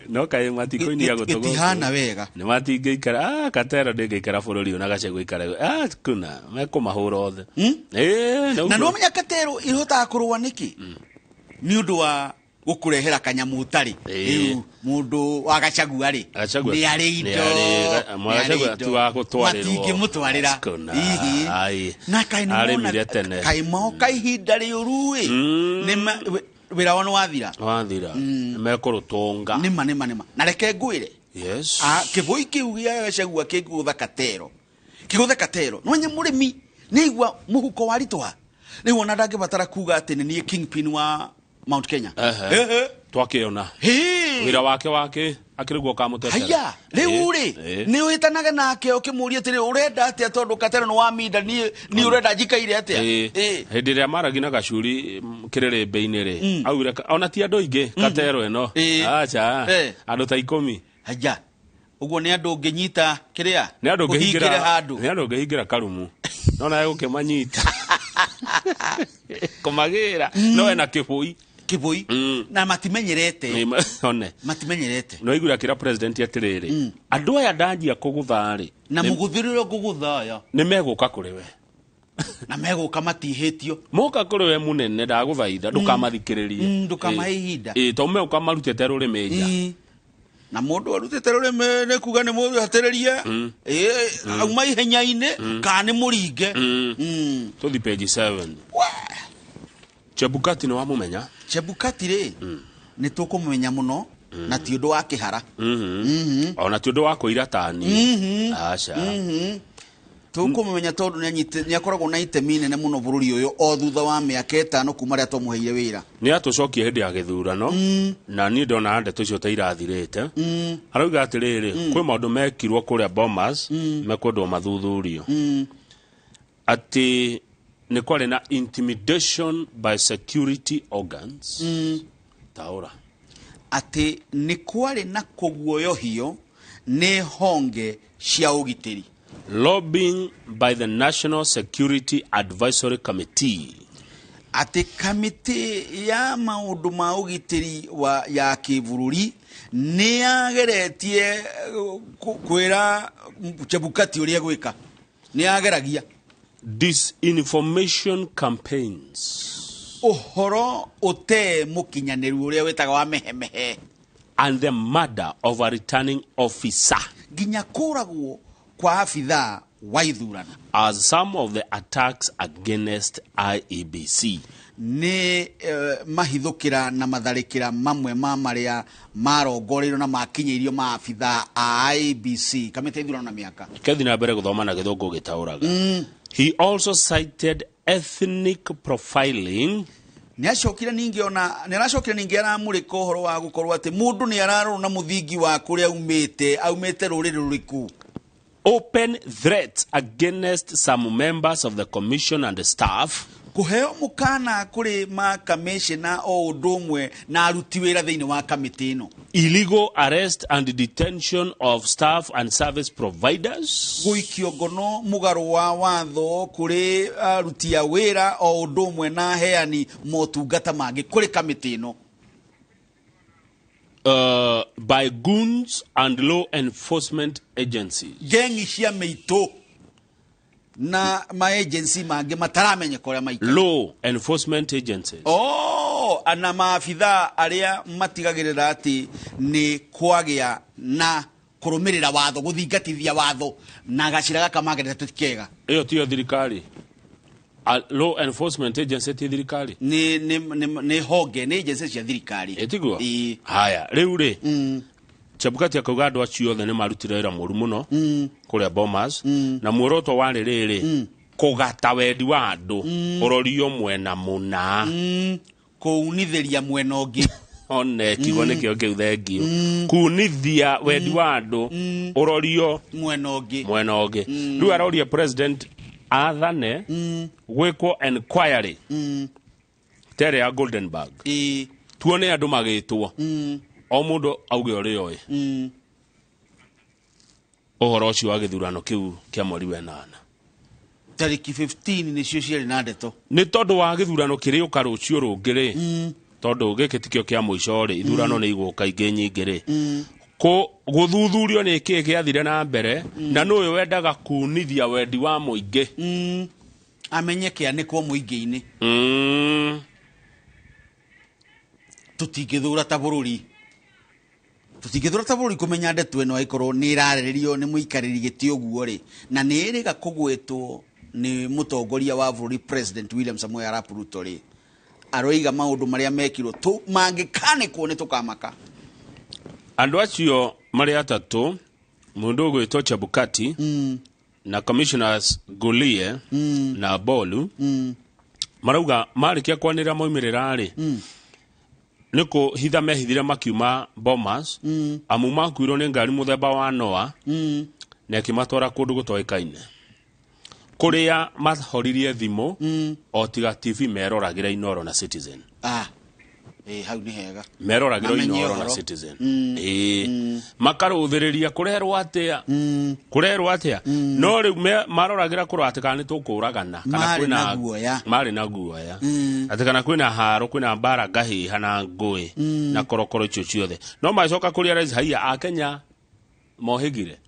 no kai matiko ni agotogo itihana wega ni matinge ikara katero ndenge ikara bururi ona Gachagua ikara kuna meko mahura othe na no menya katero ihota kurwa niki ni undu wa gukurehera kanyamu utari mundu wa Gachagua ri ni ari indo Gachagua tu wa gutwarirwo matinge mutwarira na kai no kai mo kai hinda ri urui ni wira wano wathira mekurutunga nima na reke ngwire yes kivoi kiu gia Gachagua kigutha katero no nya murimi nigwa muhuko waritwa ni wona ndangibatara kuga ati ni kingpin wa Mount Kenya twakiona wira wake akirigwo kamutetera haya riu ri ni uitanaga nake ukimuria ati urenda atia tondu katero no waminda ni urenda njikaire atia hindi ria maragi na Gachuri kirere beini ri aure ona ti andu ingi katero eno acha andu ta 10 haya uguo ni andu nginyita kiria ni andu ngihingira karumu nona yego kemanyita komagira no ena kibui na matimenyerete matimenyerete no igura kira president atiriri andu aya ndanjia kuguthari na muguthiriro kuguthaya ni meguka kuriwe na meguka matihitio moka kuriwe munene ndaguthaitha ndukamathikiririe ndukamahihinda to me ukamarutete rurimi nja na mundu arutete rurimi ne kuga ni mundu atiririe auma ihenya-ini ka ni muringe tuthi page 7 Chebukati no wamumenya Chebukati ri ni tukumenya muno na ti undu wa kihara ona ti undu wa kuira tani acha tukumenya tondu ni akoragwo na itemi nene muno bururi uyu o thutha wa miaka 5 kuma ria tumuheire wira ni atucokia hindi ya githurano na ni ndona ndeto icio ta irathirite arauga atiriri kwi maundu mekirwo kuria Bomas mekwendwo mathuthurio ati ni kwari na intimidation by security organs taura ati ni kwari na kuguoyohio ni honge cia ugitiri lobbying by the National Security Advisory Committee ati kamiti ya maundu ma ugitiri wa ya kibururi ni ageretie kwira Chebukati uria gwika ni ageragia disinformation campaigns uhoro ute mukinyaniru uria wetaga wa mehemehe and the murder of a returning officer ginya kuragwo kwa afitha wa ithurano as some of the attacks against IEBC ni mahithukira na matharikira mamwe ma maria marongoreirwo na makinyeirio ma afitha a IEBC kamite ithurano na miaka kethi na mbere guthoma na githungu gitauraga he also cited ethnic profiling ni acokire ningi ona ni aracokire ningi aramurika uhoro wa gukorwo ati mundu ni ararwo na muthingi wa kuria aumite ruriri ruriku open threats against some members of the commission and the staff kuheo mukana kuri ma commissioner o udumwe na aruti wira thiini wa kamiti ino. Illegal arrest and detention of staff and service providers. Guikio ngono mugaru wa watho kuri aruti a wira o udumwe na heani motungata mangi kuri kamiti ino. By goons and law enforcement agencies. Gengi cia meito na ma agency mangi mataramenye kore maika. Law enforcement agencies. Ana maafitha aria matigagirira ati ni kwagia na kurumirira watho guthingatithia watho na gacira gakamagirira tutikega. Iyo tiyo thirikari. Law enforcement agency ti thirikari. Ni honge ni agency cia thirikari. Etigwo. Haya, riu ri. Chebukati akauga andu acio othe ni marutire wira muru muno kuria Bomas na muoroto wari riri kugata wendi wa andu urorio mwena muna kuunithiria mwena ungi one kigo nikio kiu thengio kunithia wendi wa andu urorio mwena ungi riu aroria president athane gwikwo inquiry tere ya Goldenberg tuone andu magitwo o mundu auge uri oi ohoro ucio wa githurano kiu kia mweri wa 8 tariki 15 ni cio ciari na ndeto ni tondu wa githurano kiri ukarucio rungiri tondu gikitikio kia muico ri ithurano ni iguka ingi nyingiri ko guthuthurio ni ki giathire na mbere na no uyu wendaga kunithia wendi wa muingi amenyeke anikwo muingi-ini tutingithura ta bururi kumenya ndetu eno aikorwo ni irarererio ni muikariri giti uguo ri na ni iriga kugwetwo ni mutongoria wa bururi President William Samoei Arap Ruto ri aroiga maundu maria mekirwo tu mangikanikwo ni tukamaka. Andu acio mari atatu mundu gwitwo Chebukati na commissioners Gulie na Bolu marauga marikia kwanira moimirira ri niko hitha mehithire makiuma Bomas amu makuirwo ni ngari muthemba wa Noah na akimatwara kundu gutoikaine kuria mahoririe thimu o tiga TV meroragira Inooro na Citizen. Hau ni hega meroragira Inooro na Citizen. Makaruthiriria kurerwo atia no riu maroragira kurwa atika ni tukuragana kana kwina mari na guoya ati kana kwina haro kwina mbara ngahi hana ngui na korokoro icio ciothe no macoka kuria rais haiya a Kenya mohigire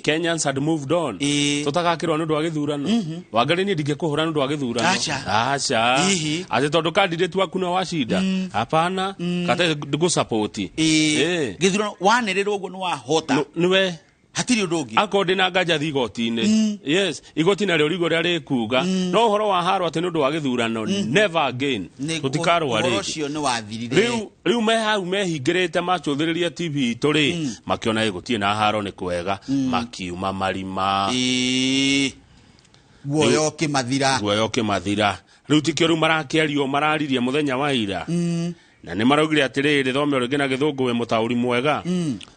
Kenyans had moved on tutakakirwa nundu wa githurano wangari ni ndingekuhura nundu wa githurano acha ati tondu candidate waku na washinda hapana kata ndigu support githurano wanerirwo uguo ni wahota niwe hatiri undu ungi akodi na nganja thigoti-ini yes igoti na rio rigo ria rikuga no uhoro wa haro ati nundu wa githurano never again tutikarwa ri ucio ni wathirire riu me hau mehingirite machuthiriria TV turi makiona igutie na haro ni kwega makiuma marima guoyo kimathira riu tikio riu marakiario mararirie muthenya wa ira na ni maraugire atiriri thome ringi na githungu we mutauri mwega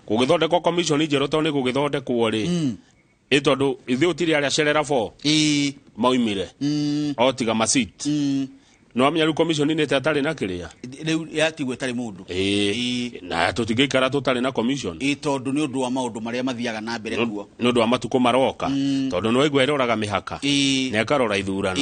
kugithondekwo commission njero to ni kugithondekwo ri itondu ithi utiri aria cerera fo maumire otiga masit no amenya ru commission ni tatari na kiria riu yatigwe tari mundu na tutigikara tutari na commission tondu ni undu wa maundu maria mathiaga na mbere kuo ni undu wa matuko maroka tondu no igwe iroraga mihaka ni akarora ithurano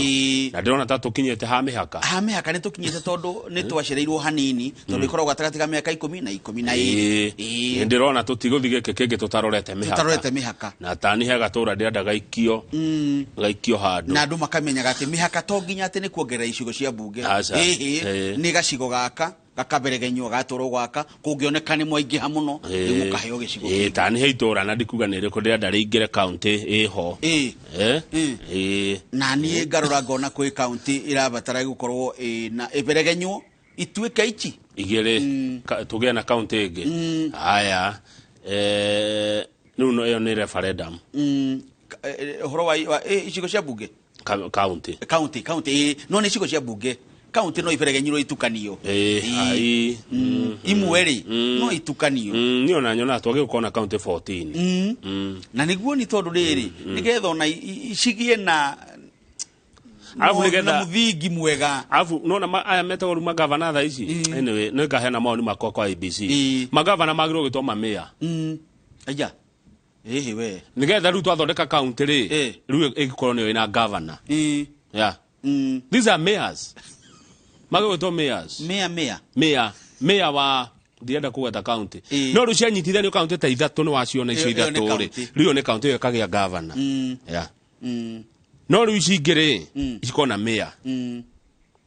na ndirona ta tukinyete ha mihaka ni tukinyete tondu ni twacereirwo hanini tondu ikoragwo gatagati ka miaka 10 na 12 ni ndirona tutiguthigike kingi tutarorete mihaka na tani he gatura ndirenda gaikio handu na andu makamenyaga ati mihaka to nginya ati ni kuongerera icigo cia bunge ni gacigo gaka gakaberegenywo gatorwo gwaka kungioneka ni mwaingiha muno ni mukaheo gicigo tani he itura na ndikuga ni riko ndirenda ringire county iho na ni ngarora ngona kwi county irabatara gukorwo na iberegenywo ituike ichi igire tugia na county ingi haya nuno yo ni referendum horo wa icigo cia bunge county no ni cigo cia bunge county no iberegenyiro itukanio imweri no itukanio ni ona nyona twage ukona county 14 na niguo ni tondu riri nigetha ona icigie na Alafu nigetha muthingi mwega. Alafu nona aya metagwo magavana tha ici. Anyway, no ngahena maoni makwa kwa ABC. Magavana magiro gitoma mayor. Aya. We. Nigetha riu twathondeka county ri. Riu igikorwo niyo ina governor. Yeah. These are mayors. Magiro gitoma mayors. Mayor wa ndienda kugeta county. No riu cianyitithanio county ta ithatu ni waciona icio ithatu ri. Riu ni county ikagia governor. Yeah. No riu ici ingiri ikona mayor.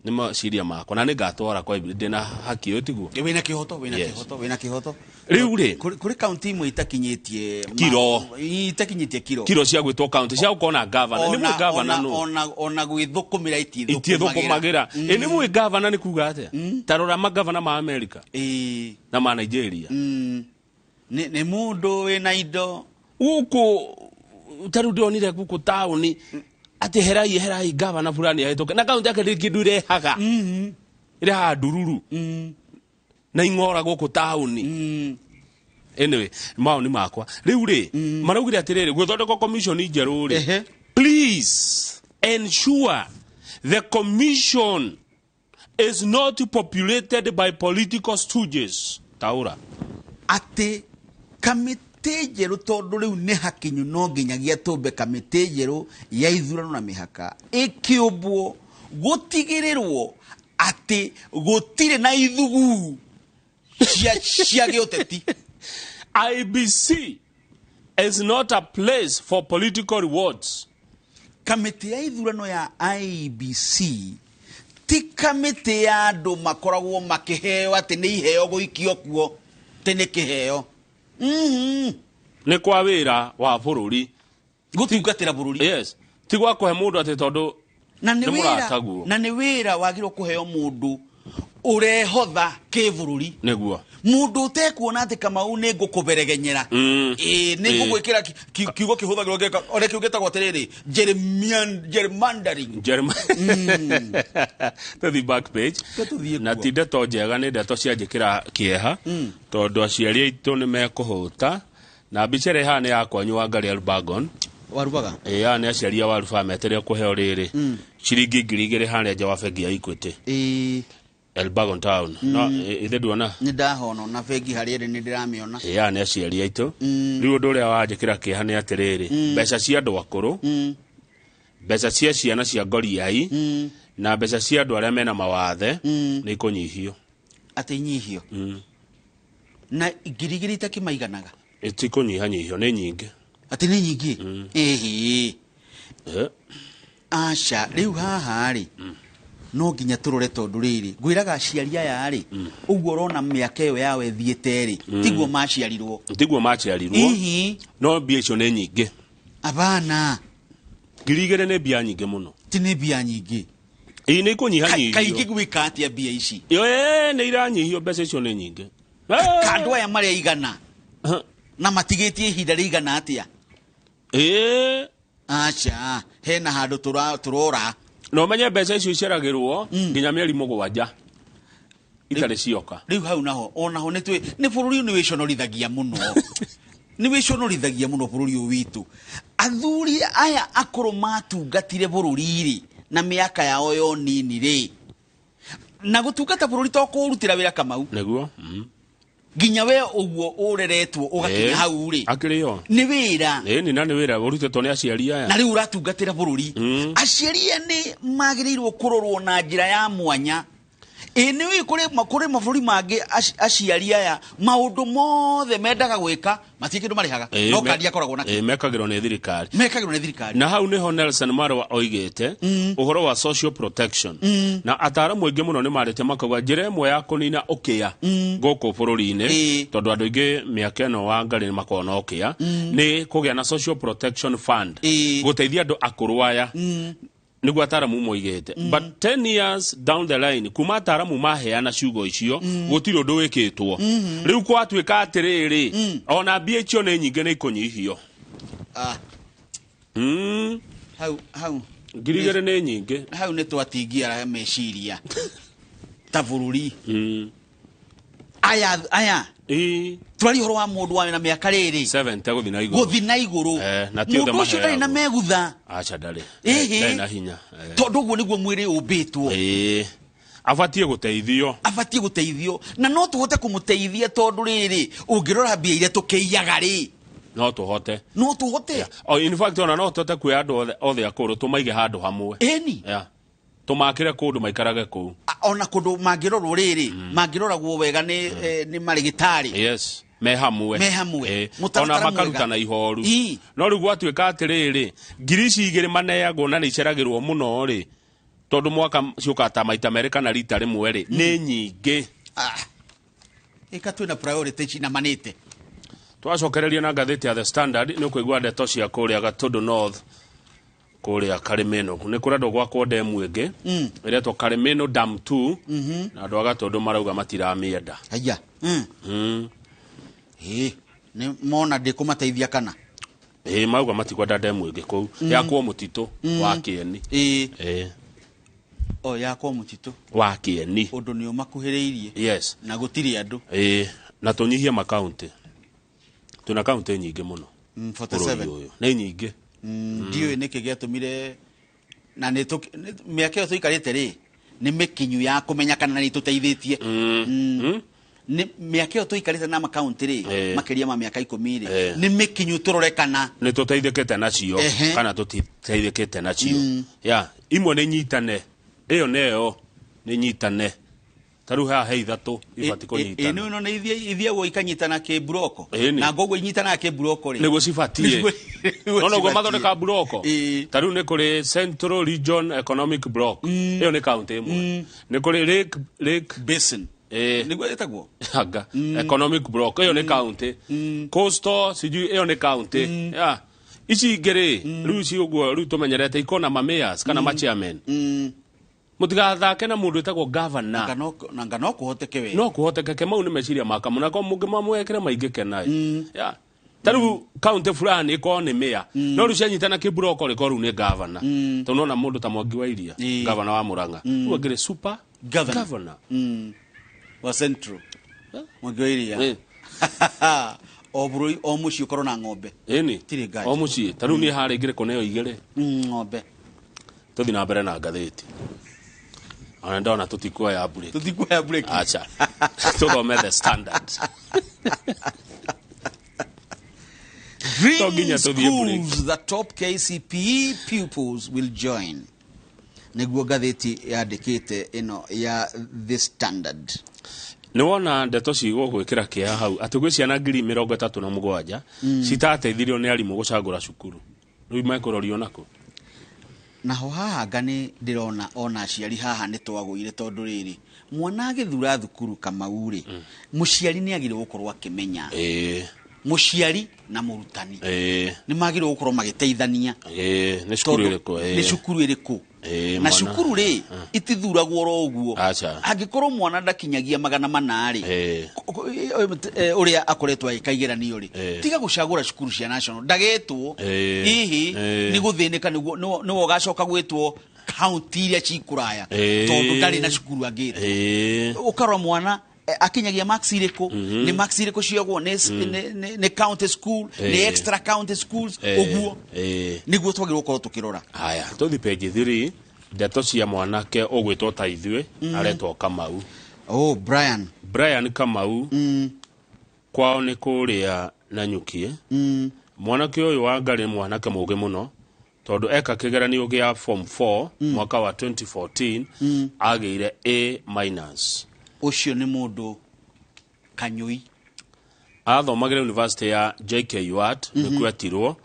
Nimo ciria makwa na ningatwara kwa ndina haki utiguo. Wina kihoto. Riu ri kuri county imwe itakinyitie kiro. Kiro cia gwitwo county cia ukona governor. Ni mu governor no. Ona gwithukumira itithukumagira. Ni mu governor ni kuga atia. Tarora ma governor ma America. Na ma Nigeria. Ni mundu wina indo. Uko tarudonire guku tauni. Ati herai governor fulani ahitoke na kaunti yake ndire haga ire ha dururu na ingora guku tauni. Anyway, maoni makwa riu ri maraugire atiriri guthondeka commission njeru ri, please ensure the commission is not populated by political stooges. Taura ati kamitejeru tondu riu ni hakinyu no nginyagia tumbe kamitejeru ya ithurano na mihaka ikiubwo gutigirirwo ati gutire na ithugu cia gioteti. IBC is not a place for political rewards. Kamite ya ithurano ya IBC ti kamite ya andu makoragwo makiheo ati ni iheo guikio kuo tene kiheo. Ni kwa wira wa bururi gutungatira bururi. Yes, ti gwa kuhe mundu ati tondu na ni wira wagirwo kuheo mundu urehotha kibururi niguo mundu utekuona ati Kamau ni ngukuberegenyera ni ngugwikira kiugo kihuthagirwo ngeka ore kiugetagwo atiriri gerrymandering to the back page na ti ndeto njega ni ndeto cianjikira kieha tondu aciari aitu ni mekuhuta na bicere ha ni yakwa nywa ngari Albagon warubaga ya ni aciari ya waruba metere kuheo riri ciringi 2,000 haria nja wa bengi ya Equity Elbagon town. No, ithe duona. Ni ndahono na bengi haria ni ndiramiona. Ya ni aciari aitu. Riu ndu ria wanjikira kiha ni atiriri. Mbeca cia andu akuru. Mbeca cia ciana cia ngoriai. Na mbeca cia andu aria mena mawathe ni kunyihio. Ati nyihio. Na igirigiri takimaiganaga. Iti kunyihanyihio ni nyingi. Ati ni nyingi. Asha riu haha ri. No nginya turore tondu riri gwiraga aciari aya ri uguo rona miaka iyo yawe thiete ri tiguo maciarirwo no mbia icio ni nyingi abana 2,000 ni mbia nyingi muno ti ni mbia nyingi ni ikunyihanyihio kaingi gwika atia mbia ici ni iranyihio mbeca icio ni nyingi kandu aya maria igana na matigitie ihinda rigana atia acha hena handu turora no menye mbeca icio iceragirwo nginya mieri 7 itari cioka riu hau naho onaho ni bururi ni wiconorithagia muno ni wiconorithagia muno bururi witu athuri aya akuru matungatire bururi ri na miaka yao yo nini ri na gutungata bururi to kurutira wira Kamau neguo ginya we uguo ureretwo ugakinya hau ri akirio ni wira ni na ni wira urutetwo ni aciari aya na riu uratungatira bururi aciari ni magirirwo kurorwo na njira ya mwanya ni wi kuri maburi mangi aciari aya maundu mothe mendaga gwika matikindu marihaga no kandi akoragwo na mekagirwo ni thirikari na hau niho Nelson Marwa oigete uhoro wa social protection na ataramu aingi muno ni marite makauga njira imwe ya kunina ukia guku bururi-ini tondu andu aingi miaka ino wa ngari ni makona ukia ni kugia na social protection fund guteithia andu akuru aya niguo ataramu moigete but 10 years down the line kuma ataramu maheana ciugo icio gutiri undu wikitwo riu kwatuika atiriri ona mbia icio ni nyingi ni ikunyihio hau 2,000 ni nyingi hau ni twatingia meciria ta bururi aya twari horo wa mundu wa na miaka riri 70 guthi na iguru na ti othe macio ndari na megutha acha ndari na hinya tondu guo niguo mwiri umbitwo abatie guteithio na no tuhote kumuteithia tondu riri ungirora mbia iria tukiiyaga ri no tuhote in fact ona no tuhote kwi andu othe akuru tumaige handu hamwe tumakire kundu maikarage kuu ona kundu mangirorwo riri mangiroragwo wega ni marigitari me hamwe ona makarutana ihoru no riu gwatuika atiriri ngiri ici igiri maneagwo na niceragirwo muno ri tondu mwaka ciuka ta maita meri kana rita rimwe ri ni nyingi twina priority cina manite twacokereria na ngathiti ya The Standard ni kuigua ndeto cia kuria Gatundu North kuria Karimeno ni kurado gwakwo demu ingi iretwo Karimeno Dam 2 na andu a Gatundu marauga matiramienda aya ni mona ndikumateithia kana mauga matikwenda demu ingi kuu yakwo mutitu wa Kieni yakwo mutitu wa Kieni undu ni umakuhiriirie na gutiri andu na tunyihie makaunti tuna kaunti nyingi muno 47 ni nyingi ndio niki giatumire na ni miaka yo tuikarite ri ni mikinyu ya kumenya kana ni tuteithĩtie ni miaka yo tuikarite na makaunti ri makiria ma miaka 10 ri ni mikinyu turorekana ni tuteithĩkĩte nacio kana tutiteithĩkĩte nacio imwe ni nyitane iyo neo ni nyitane taru ha ithatu ibati ko nyitana no ni ithiagwo ikanyitana ke broko na gogo inyitana ke broko ri nego sifatie no go mathondeka broko taru ni kuri Central Region Economic Block iyo ni county imwe ni kuri Lake Basin nego etagwo haga Economic Block iyo ni county Coastal siju iyo ni county ici ngiri riu ci uguo riu tumenyerete ikona ma mayors kana ma chairman mutigathake na mundu etagwo governor na ngano kuhoteke we no kuhotekeke mau ni meciria makamuna ko mungi mamwekere maingi kenai taru county fulani iko ni mayor no ru cianyitana kiburoko riko ru ni governor tunona mundu ta Mwangi wa Iria governor wa Murang'a uwe ngire super governor wa Central Mwangi wa Iria oburu omuci ukoro na ng'ombe tiri gaji omuci taru ni hare ngire koneyo igire ng'ombe tuthi na mbere na ngathiti ana ndona tutikuoya break acha tuthome The Standard schools the top KCPE pupils will join niguo ngathiti yandikite ino ya The Standard ni wona ndeto cigo gwikira kia hau atugwe ciana 37,000 citateithirio ni arimu gucagura cukuru riu maikurorio nako na ho haha ngani ndirona ona aciari haha ni twagũire tondu riri mwana agithura thukuru Kamauri muciari ni agire gukorwo akimenya muciari na murutani ni magire gukorwo magiteithania ni cukuru iriku ni cukuru iriku na cukuru ri itithuragwo ro uguo angikorwo mwana ndakinyagia 400 ri uria akoretwo aikaigeranio ri tiga gucagura cukuru cia national ndagetwo hihi ni guthinika niwo gacoka gwitwo county iria cikuraya tondu ndari na cukuru angire ukarwa mwana akinyagia max iriku ni max iriku ciogwo ni county school ni extra county schools uguo niguo twagirwo ko tukirora haya tuthi page 3 ndeto cia mwanake ugwitwo ta ithwe aretwo Kamau Brian Kamau kwao ni kuria na nyukie mwanake uyu wa ngari mwanake muge muno tondu eka kigeranio gia form 4 mwaka wa 2014 ageire A-. Ucio ni mundu kanyui athomagire university ya JKUAT nikwetirwo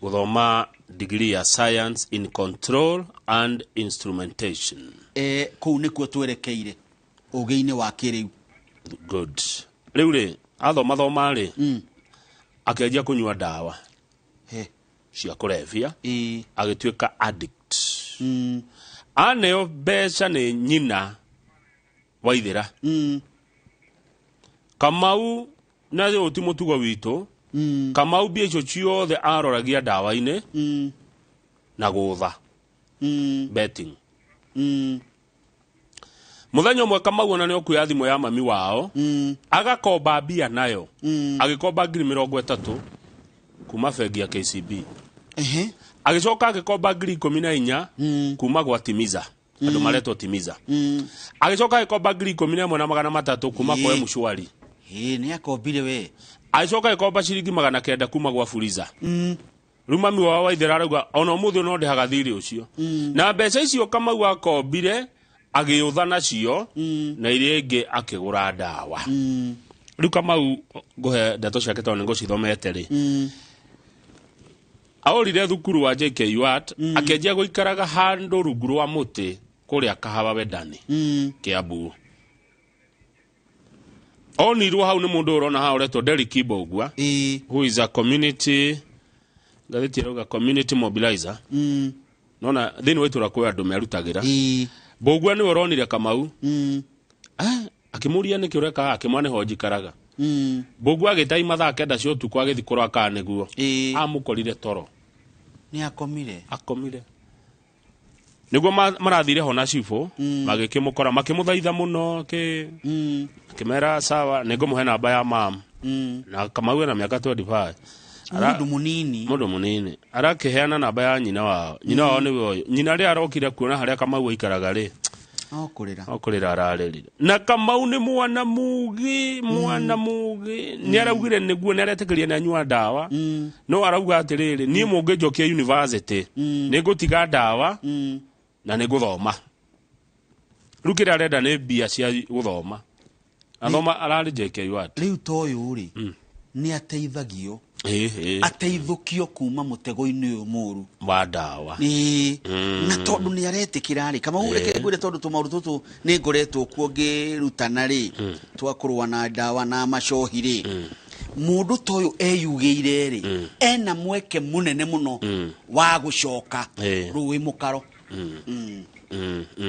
guthoma degree ya science in control and instrumentation kuu nikuo twerekeire ugiini wa kiriu good riu ri athoma ri akenjia kunywa dawa cia kurevia agituika addict aneo beca ni nyina waithira Kamau na yo timutugo witu Kamau bia icio ciothe aroragia dawa-ine na gutha betting muthenya umwe Kamau ona nio kuya thimo ya mami wao agakomba mbia nayo agikomba 30,000 kuma bengi ya KCB agicoka agikomba 14,000 kuma gwa Timiza andu maretwo Timiza agicoka agikomba 11,300 kuma kwa Mshwari ni akombire we agicoka agikomba ciringi 900 kuma gwa Fuliza riu mami wao waithera arauga ona umuthi no ndihaga thiri ucio na mbeca icio Kamau akombire agiutha nacio na iria ingi akigura ndawa riu Kamau nguhe ndeto ciake tondu ngucithomete ri aurire thukuru wa JKUAT akenjia guikaraga handu rungu rwa muti kuria Kahawa Wendani Kiambu onirwo hau ni mundu urona ha uretwo Derek Kibogua who is a community gathiti rauga community mobilizer nona thini waitura kwa andu merutagira Bogua ni woronire Kamau akimuria niki ureka akimwane hoji karaga Bogua agitai mathaa kenda cio tuku agithikoro akaneguo amukorire toro ni akomire niguo marathire hona cifo magikimukora makimuthaitha muno kimera sawa ningumuhe namba ya mam na Kamau na miaka 25 mundu munini arakiheana namba ya nyina wao niwe nyina ri arokire kuona haria Kamau aikaraga ri okurira ararerire na Kamau ni mwana mugi ni araugire niguo ni aretekeria na nyua ndawa no arauga atiriri nie mungijokia university ningutiga ndawa na niguthoma rukira arenda ni bia cia guthoma athoma arari JKUAT riu toyu ri ni ateithagio ateithukio kuma mutego-ini uyu muru wa ndawa na tondu ni aretikira ri kama ureke ngwire tondu tumauru tutu ni ngoretwo kuo ngirutana ri twakurwa na ndawa na macohi ri mundu toyu eyugeire ri ena mweke munene muno wa gucoka ruwi mukaro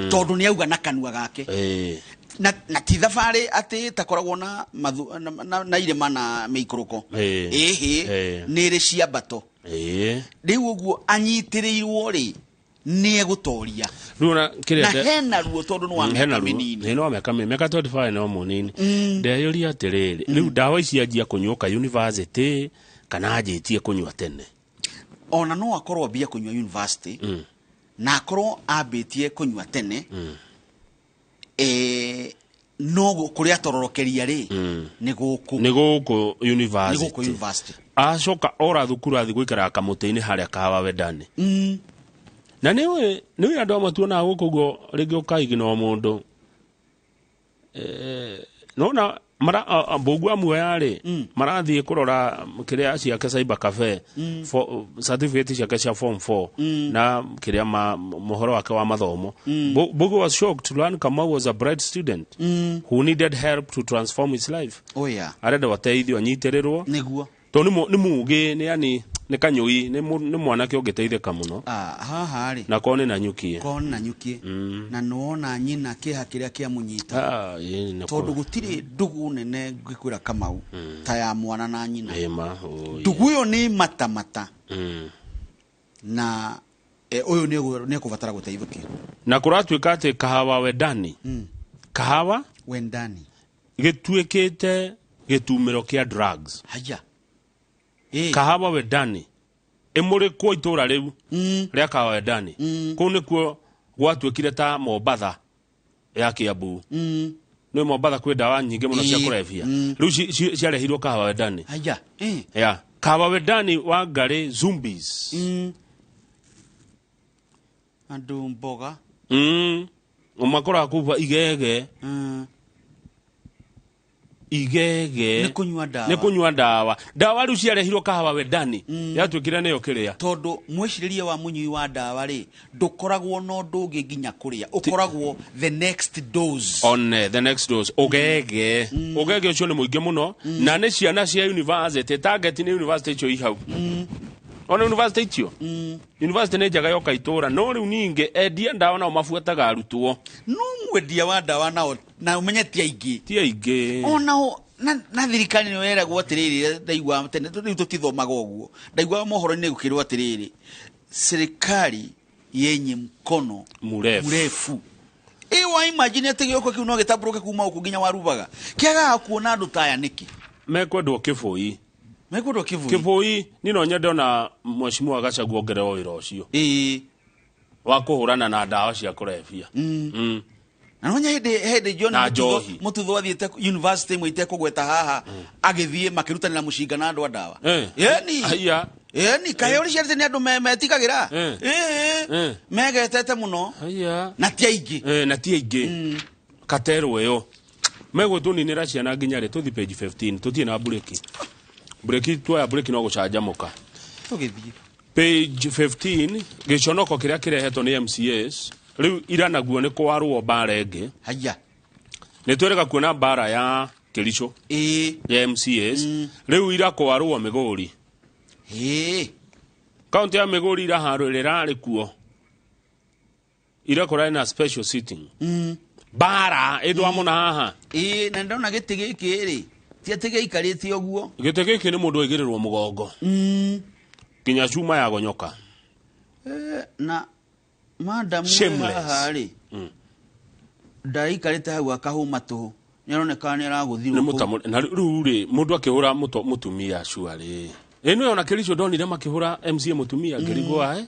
tondu ni auga na kanua gake na ti thabari ati takoragwo na irema na meikuruko ni ri ciambato riu uguo anyitirirwo ri ni egutoria runa na hena ruo tondu no ameka minini no ameka 25 no munini ndeyuria atiriri riu ndawa ici anjia kunyuka university kana ajitie kunywa tene ona no akorwo ambia kunywa university na akorwo ambitie kunywa tene no kuria tororokeria ri ni guku university acoka ora thukuru athi guikara kamutini haria Kahawa Wendani na niwe andu amatuona guku go ringi ukaigi no mundu nona mara Bogua muoya ri marathie kurora kiria ciake Cyber Cafe for certificate ciake cia form 4 na kiria mohoro wake wa mathomo Bogua was shocked to learn Kamau was a bright student who needed help to transform his life arenda wateithio anyitirirwo niguo to ni mugi ni yani ni kanyui ni mwanake ungeteithika muno haha ri na kone na nyukie na nuona nyina kiha kiria kia munyita tondu gutiri ndugu nene ngikwira Kamau ta ya mwana na nyina ndugu yo ni matamata na uyu ni kuvatara guteithukio na kuratuika ati Kahawa Wendani Kahawa Wendani gituikite gitumiro kia drugs haya Kahawa Wendani emuri kwa itura riu ria Kahawa Wendani ku nikuo gwatuikire ta Mombatha ya Kiambu no Mombatha kwi ndawa nyingi muno cia kurevia riu ciarehirwo Kahawa Wendani haya Kahawa Wendani wa ngari zombies andu mboga umakora kuva igege ni kunywa ndawa riu ciarehirwo Kahawa Wendani yatuikire niyo kiria tondu mwiciririe wa munyui wa ndawa ri ndukoragwo no ndungi nginya kuria ukoragwo the next dose ugege ucio ni muingi muno na ni ciana cia university target ni university icio ihau ona university icio university ni njaga yoka itura no riu ninge endia ndawa nao mafuataga arutwo no mwendia wa ndawa nao na umenye ti aingĩ ona na thirikari ni weragwo atiriri ndaigua tene riu tutithomaga uguo ndaigua mohoro-ini gukirwo atiriri serikali yenye mkono mrefu wa imagine ate gioko kiu no gitamburuke kuma uku nginya warubaga kiaga kuona andu taya niki mekwendwo kibui ni no nyende ona mheshimiwa Gachagua ongerera wira ucio wa kuhurana na ndawa cia kurebia na no hede John mututho athiete university mwite kugweta haha agithie makirutanira mushinga na andu a ndawa ni kahe uri ciarite ni andu metigagira megetete muno na ti aingĩ katerwo yo megũtũninĩra ciana nginya rĩ tũthi page 15 tũtie na break tuoya break no gũcanjamũka tũgĩthiĩ page 15 gĩconoko kĩrĩa kĩrehetwo nĩ MCAs rĩu ira naguo nĩ kwarwo mbara ĩngĩ nĩ twĩrĩga kuona mbara ya Kericho ya MCAs rĩu ira kwarwo Migori kaunti ya Migori ira harũrĩra rĩ kuo ira kũrarĩ na special sitting bara edwa mona haha na ndona gĩtĩ gĩkĩ rĩ ti atĩ gĩikarĩte ũguo gĩtĩ gĩkĩ nĩ mũndũ aigĩrĩrwo mũgongo kinya cuma ya gonyoka na madam haha rĩ ndaikarĩte hau akahũma tũhũ nĩaroneka nĩ aragũthirwo na rĩu rĩ mũndũ akĩhũra mũtumia cuarĩ ĩno ona Kericho ndonire makĩhũra MCA mũtumia ngĩrigwo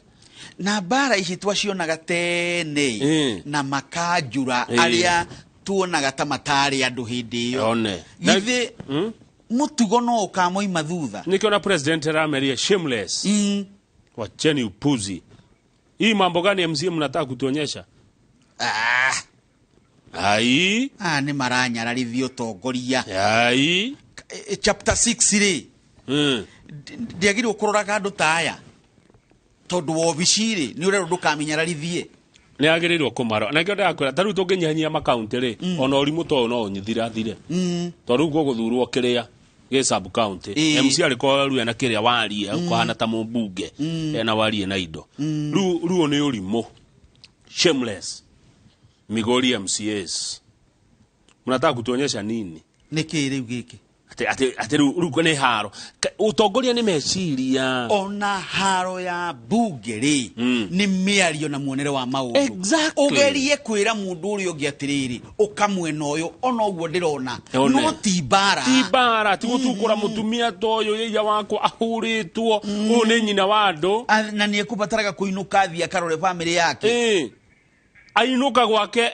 na bara ici twacionaga tene na makanjura aria tuonaga ta matari andu hindi iyo githĩ mutugo no ukamoima thutha nikiona president rameria shameless wacheni upuzi hii mambo gani MCA mnataka kutuonyesha ni maranyararithia utongoria chapter 6 ri ndiagirwo kuroraga andu taya tondu wobiciri ni urero ndukaminyararithie ni agirirwo kumaro na ngenda yakwira taru tunginyanyia makaunti ri ona urimu to no unyithirathire tondu go guthurwo kiria ge sub county MC alikuwa ruya na kiria warie kuhana ta mumbunge ena warie na indo ruo ni urimu shameless Migori MCAs mnataka kutuonyesha nini niki riu giki ati ruko ni haro utongoria ni meciria ona haro ya bunge ri ni miario na muonere wa maundu ugerie kwira mundu uri ungi atiriri ukamwena uyu ona uguo ndirona no ti bara ti gutukura mutumia toyo yeya wako ahuritwo u ni nyina wa andu na ni ekubataraga kuinuka thia karore family yake ainuka gwake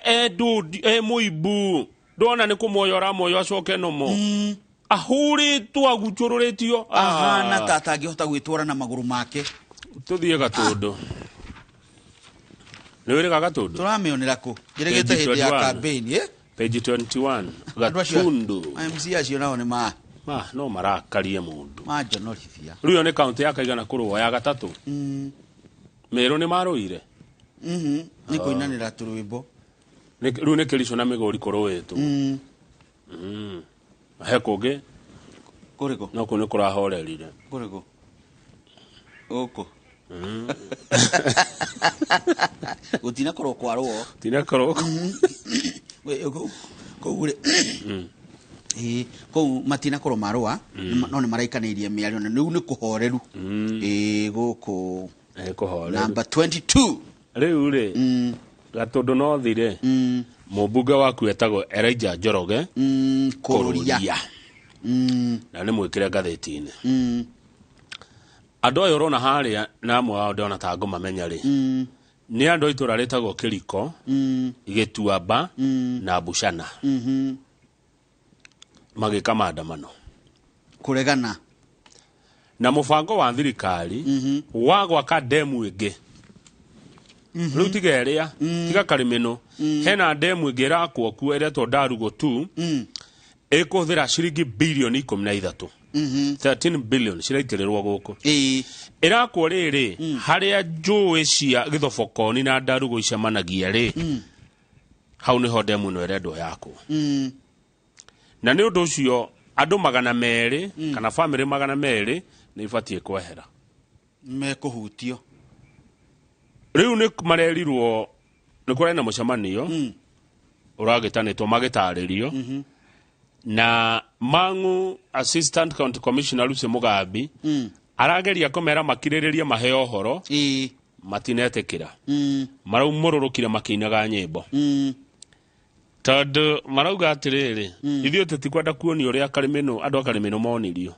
muibu ndona ni kumoyora moyo acoke nomo ahuritwo agucururitio na tata angihota gwitwara na maguru make tuthie Gatundu ni wiri Gatundu turamionera ku giregete hindi ya campaign page 21 Gatundu MC acio nao ni no marakarie mundu majonorithia riu ni county ya kaigana kurwa ya gatatu Meru ni maruire ni kuinanira turwimbo riu ni Kericho na Migori kurowetwo hekoge kuriko no kune kurahorerire kuriko oko utina koro kwarwo tina koro we ko ure ko matina koro marwa no ne maraikanairie miario na niu ni kuhoreru goko kuhoreru number 22 riu ri Gatundu no thire mubunge waku etagwo Elijah Njoroge Kururia na ni mwikire ngatheti-ini andu ayo rona haria na amwe ao ndona ta ngumamenya ri ni andu itura ritagwo Kiriko Gituamba na Bushana magika maandamano kuregana na mubango wa thirikari wa gwaka demu ingi riu tigeria tiga karimeno hena demu ingi irakwo kuo iretwo Ndarugo 2 ikuthira ciringi bilioni 13 13 billion ciraitirĩrwo gũkũ irakwo rĩrĩ haria njũĩ cia Gĩthobokoni na Ndarugo icemanagia rĩ hau nĩho demu ĩno ĩrendwo yakwo na nĩ ũndũ ũcio andũ 200 kana family 200 nĩ ibatie kwehera mekũhutio riu nĩ marerirwo nĩ kũrĩ na mũcemanio ũragĩtanĩtwo magĩtarĩrio na Mang'u Assistant County Commissioner Lucy Mugambi arageria kũmera makirĩrĩrie maheo ũhoro matinetekĩra maraumũrũrũkire makĩinaga nyĩmbo tondu marauga atiriri ithuĩ tũtikwenda kuonio ũrĩa Karimeno andũ a Karimeno monirio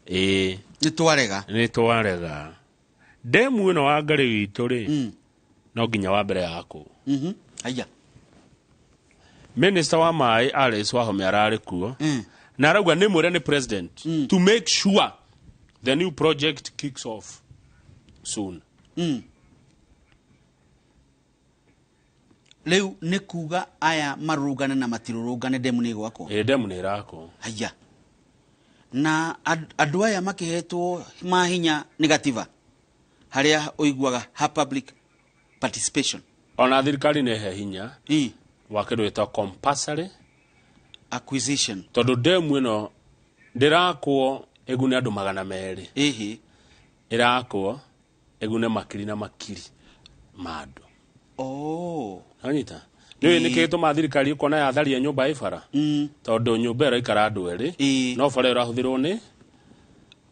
nĩ twarega ndemu ĩno wa Ngarĩ witũ rĩ no nginya wa mbere yako aya Minister wa maĩ Alice Wahome ararĩ kuo na arauga nĩ mwĩre nĩ president to make sure the new project kicks off soon. Leo nĩ kuga aya marũgane na matirũrũgane demu nĩ gwako demu nĩ rako aya na andũ aya makĩhetwo mahinya negativa harĩa ũiguaga ha public participation ona thirikari nĩ he hinya wa kĩndũ gĩtagwo compulsory acquisition tondu demu ĩno ndĩrakwo egune andũ 200 ĩrakwo egune makiri na makiri ma andũ anyita nĩ kĩtũma thirikari ũkona yatharia nyũmba ĩbara tondu nyũmba ĩraikara andũ erĩ no bara ĩrahũthĩrwo nĩ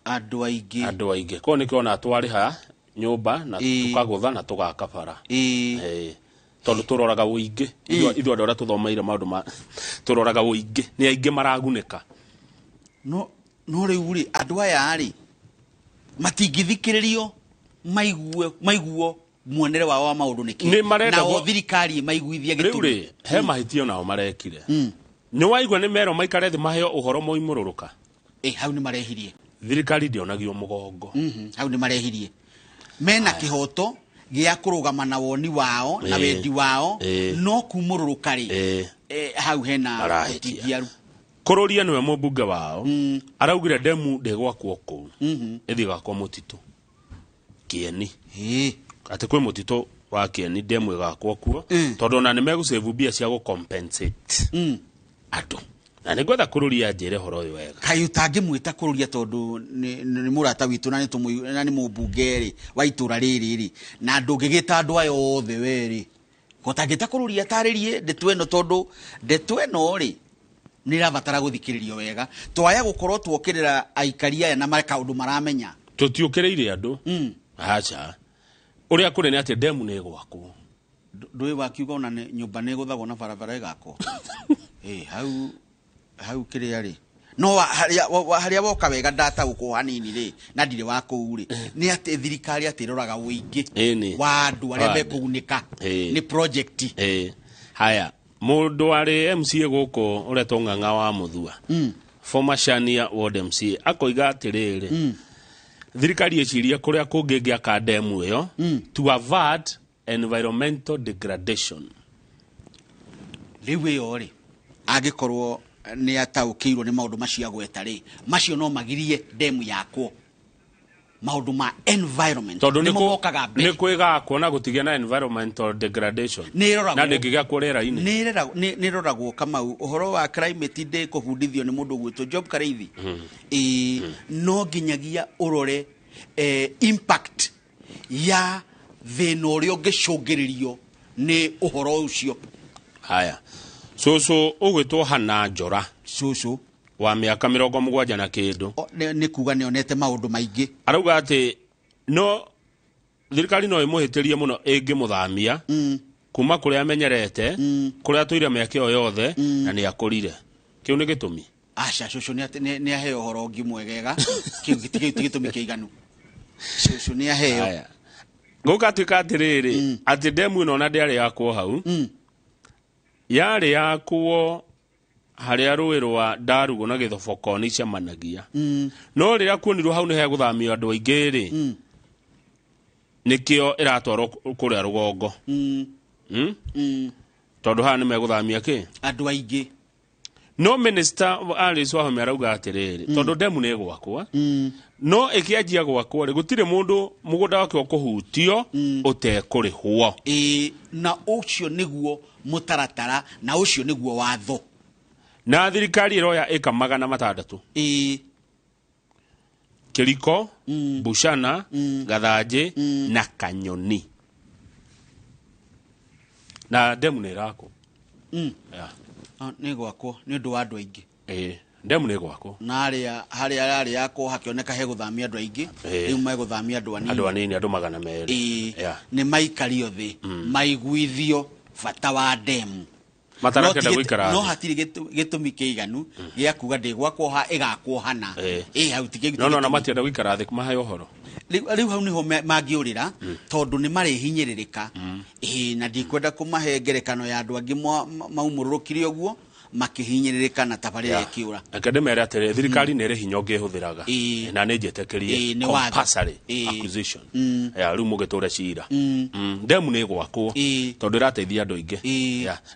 andũ aingĩ ko nĩ kĩona twarĩha nyũmba na tukagũtha na tugaka bara tondu turoraga ũingĩ ithuĩ andũ arĩa tũthomeire maũndũ ma turoraga ũingĩ nĩ aingĩ maragunĩka no rĩu rĩ andũ aya rĩ matingĩthikĩrĩrio maiguo muonere wao wa maũndũ nĩkĩ na thirikari maiguithia gĩtũmi rĩu rĩ he mahĩtia nao marekire nĩ waigua nĩ mero maikare thĩ maheo ũhoro moimũrũrũka hau nĩ marehirie thirikari ndionagio mũgongo hau nĩ marehirie mena kĩhoto gĩa kũrũgama na woni wao na wendi wao no kumũrũrũka rĩ hau hena ũtingiaru kũrũria nĩwe mũmbunge wao araugire demu ndĩgwakwo kũu ĩthiĩ gakwo mũtitũ Kieni atĩ kwĩ mũtitũ wa Kieni demu ĩgakwo kuo tondũ ona nĩ megũsave mbia cia gũcompensate andũ na nĩ gwetha kũrũria njĩre horo ũyũ wega kaĩ ũtangĩmwĩta kũrũria tondũ nĩ mũrata witũ na nĩ mũmbunge rĩ wa itũra rĩrĩ rĩ na ndũngĩgĩta andũ aya othe werĩ ũtangĩta kũrũria tarĩrie ndeto ĩno tondũ ndeto ĩno rĩ nĩ ĩrabatara gũthikĩrĩrio wega twaya gũkorwo tuokĩrĩra aikari aya na kaũndũ maramenya tũtiũkĩrĩire andũ acha ũrĩa kũrĩ nĩ atĩ demu nĩ gwakwo ndũĩ wakiuga ona nyũmba nĩ gũthagwo na barabara ĩgakwo hau kĩrĩa rĩ no harĩa woka wega ndataũkwo hanini rĩ na ndirĩ wa kũu rĩ nĩ atĩ thirikari atĩroraga ũingĩ wa andũ arĩa mekũgunĩka nĩ project haya mũndũ arĩ MCA gũkũ ũrĩa tong'ang'a wa Mũthua former Shania Ward MCA akoiga atĩrĩrĩ thirikari ĩciria kũrĩa kũngĩ ngĩaka demu ĩyo to avert environmental degradation rĩu ĩyo rĩ angĩkorwo nĩ ataũkĩirwo nĩ maũndũ macio gweta rĩ macio no magirie demu yakwo maũndũ ma environment nĩ mokaga mbere nĩ kwĩgakwo na gũtigia na environmental degradation na ndĩngĩgakwo rĩera-inĩ nĩ roragwo Kamau ũhoro wa climate day kũbundithio nĩ mũndũ gwĩtwo Job Kareithi no nginyagia ũrore impact ya thĩna ũrĩa ũngĩcũngĩrĩrio nĩ ũhoro ũcio haya cũcũ ũgwĩtwo Hana Njora cũcũ wa mĩaka 70 na kĩndũ nĩ kuga nĩ onete maũndũ maingĩ arauga atĩ no thirikari no ĩmũhĩtĩrie mũno ĩngĩmũthamia kuma kũrĩa amenyerete kũrĩa tũire mĩaka ĩyo yothe na nĩ akũrire kĩu nĩ gĩtũmi aca cũcũ nĩ aheo ũhoro ũngĩ mwegega kĩu ti gĩtũmi kĩiganu cũcũ nĩ aheo gũgatuĩka atĩrĩrĩ atĩ demu ĩno ona ndĩarĩ yakwo hau yarĩ yakwo harĩa rũĩ rwa Ndarugo na Gĩthoboko nĩ icemanagia no rĩrĩa kuonirwo hau nĩ hegũthamio andũ aingĩ rĩ nĩkĩo ĩratwarwo kũrĩa rũgongo tondũ haha nĩ megũthamia kĩ andũ aingĩ no Minister Alice Wahome arauga atĩrĩrĩ tondũ demu nĩ gwakwo no ĩkĩanjia gwakwo rĩ gũtirĩ mũndũ mũgũnda wake ũkũhutio ũtekũrĩhwo na ũcio nĩguo mũtaratara na ũcio nĩguo watho na thirikari ĩroya ĩka 600 Kĩriko Bushana Gathanjĩ na Kanyoni na demu nĩ rako nĩ gwakwo nĩ ũndũ wa andũ aingĩ demu nĩ gwakwo na harĩa yarĩ yakwo hakĩoneka hegũthamia andũ aingĩ rĩu megũthamia andũ anini andũ 200 nĩ maikario thĩ maiguithio bata wa demu matarakenda guikara no hatiri gitumi kiiganu gia kuga ndi gwakwo ha igakwo hana hau tige no na matienda guikara thi kumahe uhoro riu hau niho mangiurira tondu ni marehinyiririka na ndikwenda kumahe ngerekano ya andu angi maumururukire uguo makihinyiririka na tabarira ikiura akademia ya tere thirikari nere hinya ngihũthĩraga na nĩ njetekerie compulsory acquisition ya riu mugetura cira ndemu nĩ gwakwo tondu irateithia andu aingi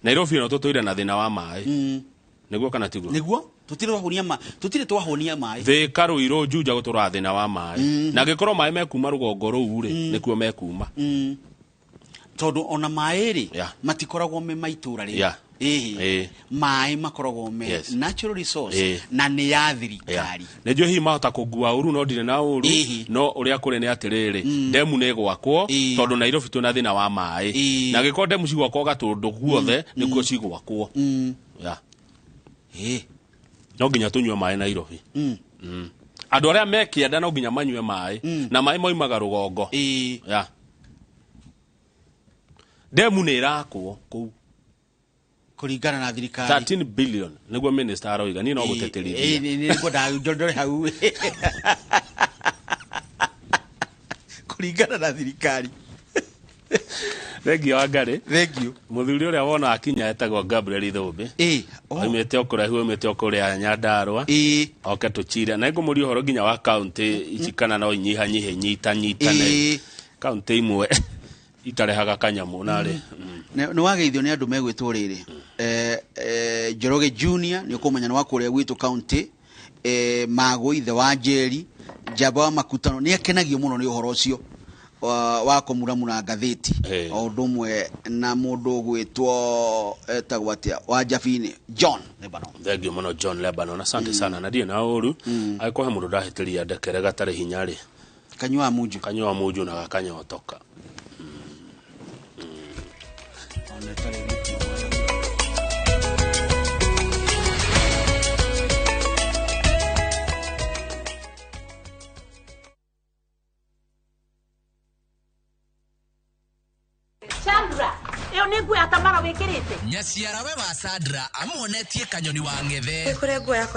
Nairobi no tutoire na thina wa maĩ niguo kana tiguo niguo tutire twahonia maĩ the karuiro juja gutura thina wa maĩ na gikorwo maĩ mekuma rugongo ruu ri nikuo mekuma tondu ona maĩ ri matikoragwo me maitura ri maĩ makoragwo me natural resource na nĩ ya thirikari nĩnjũ hihi mahota kũngua ũru no ndirĩ na ũru no ũrĩa kũrĩ nĩ atĩrĩrĩ ndemu nĩ gwakwo tondũ Nairobi twĩna thĩna wa maĩ na gĩkorwo ndemu cigwakwo gatũndũ guothe nĩkuo cigwakwo no nginya tũnyue maĩ Nairobi andũ arĩa mekĩenda no nginya manyue maĩ na maĩ moimaga rũgongo ndemu nĩ irakwo kũu kuringana na thirikari 13 billion niguo minister aroiga ni no guteterithia ni ngoda ndore hau kuringana na thirikari Thengio Wangari thengio muthuri uria wona akinya etagwo Gabriel Ithũmbĩ oimĩte okũraihu oimĩte okũrĩa Nyandarua oke tuchire na ngũmũria ũhoro nginya wa county ici kana no inyihanyihe nyitane county imwe itarehaga kanyamu nare ni wageithio ni andu megwitwo riri Njoroge Junior ni ukumenya ni wakuria gwitu county Mago ithe wa Njeri Njamba wa Makutano ni akenagio muno ni uhoro ucio wa Kumuramura ngathiti o ndumwe na mundu gwitwo etagwo atia wa Jabini John Lebanon thengio muno John Lebanon asante sana na die na uru aikohe mundu ndahitiria ndekere gatare hinya ri kanywa muju na gakanyotoka Sandra, eo ni nguo ya tamara wikirite. Nyaciara we wa Sandra amuonetie kanyoni wa ngethe. Kure nguo yako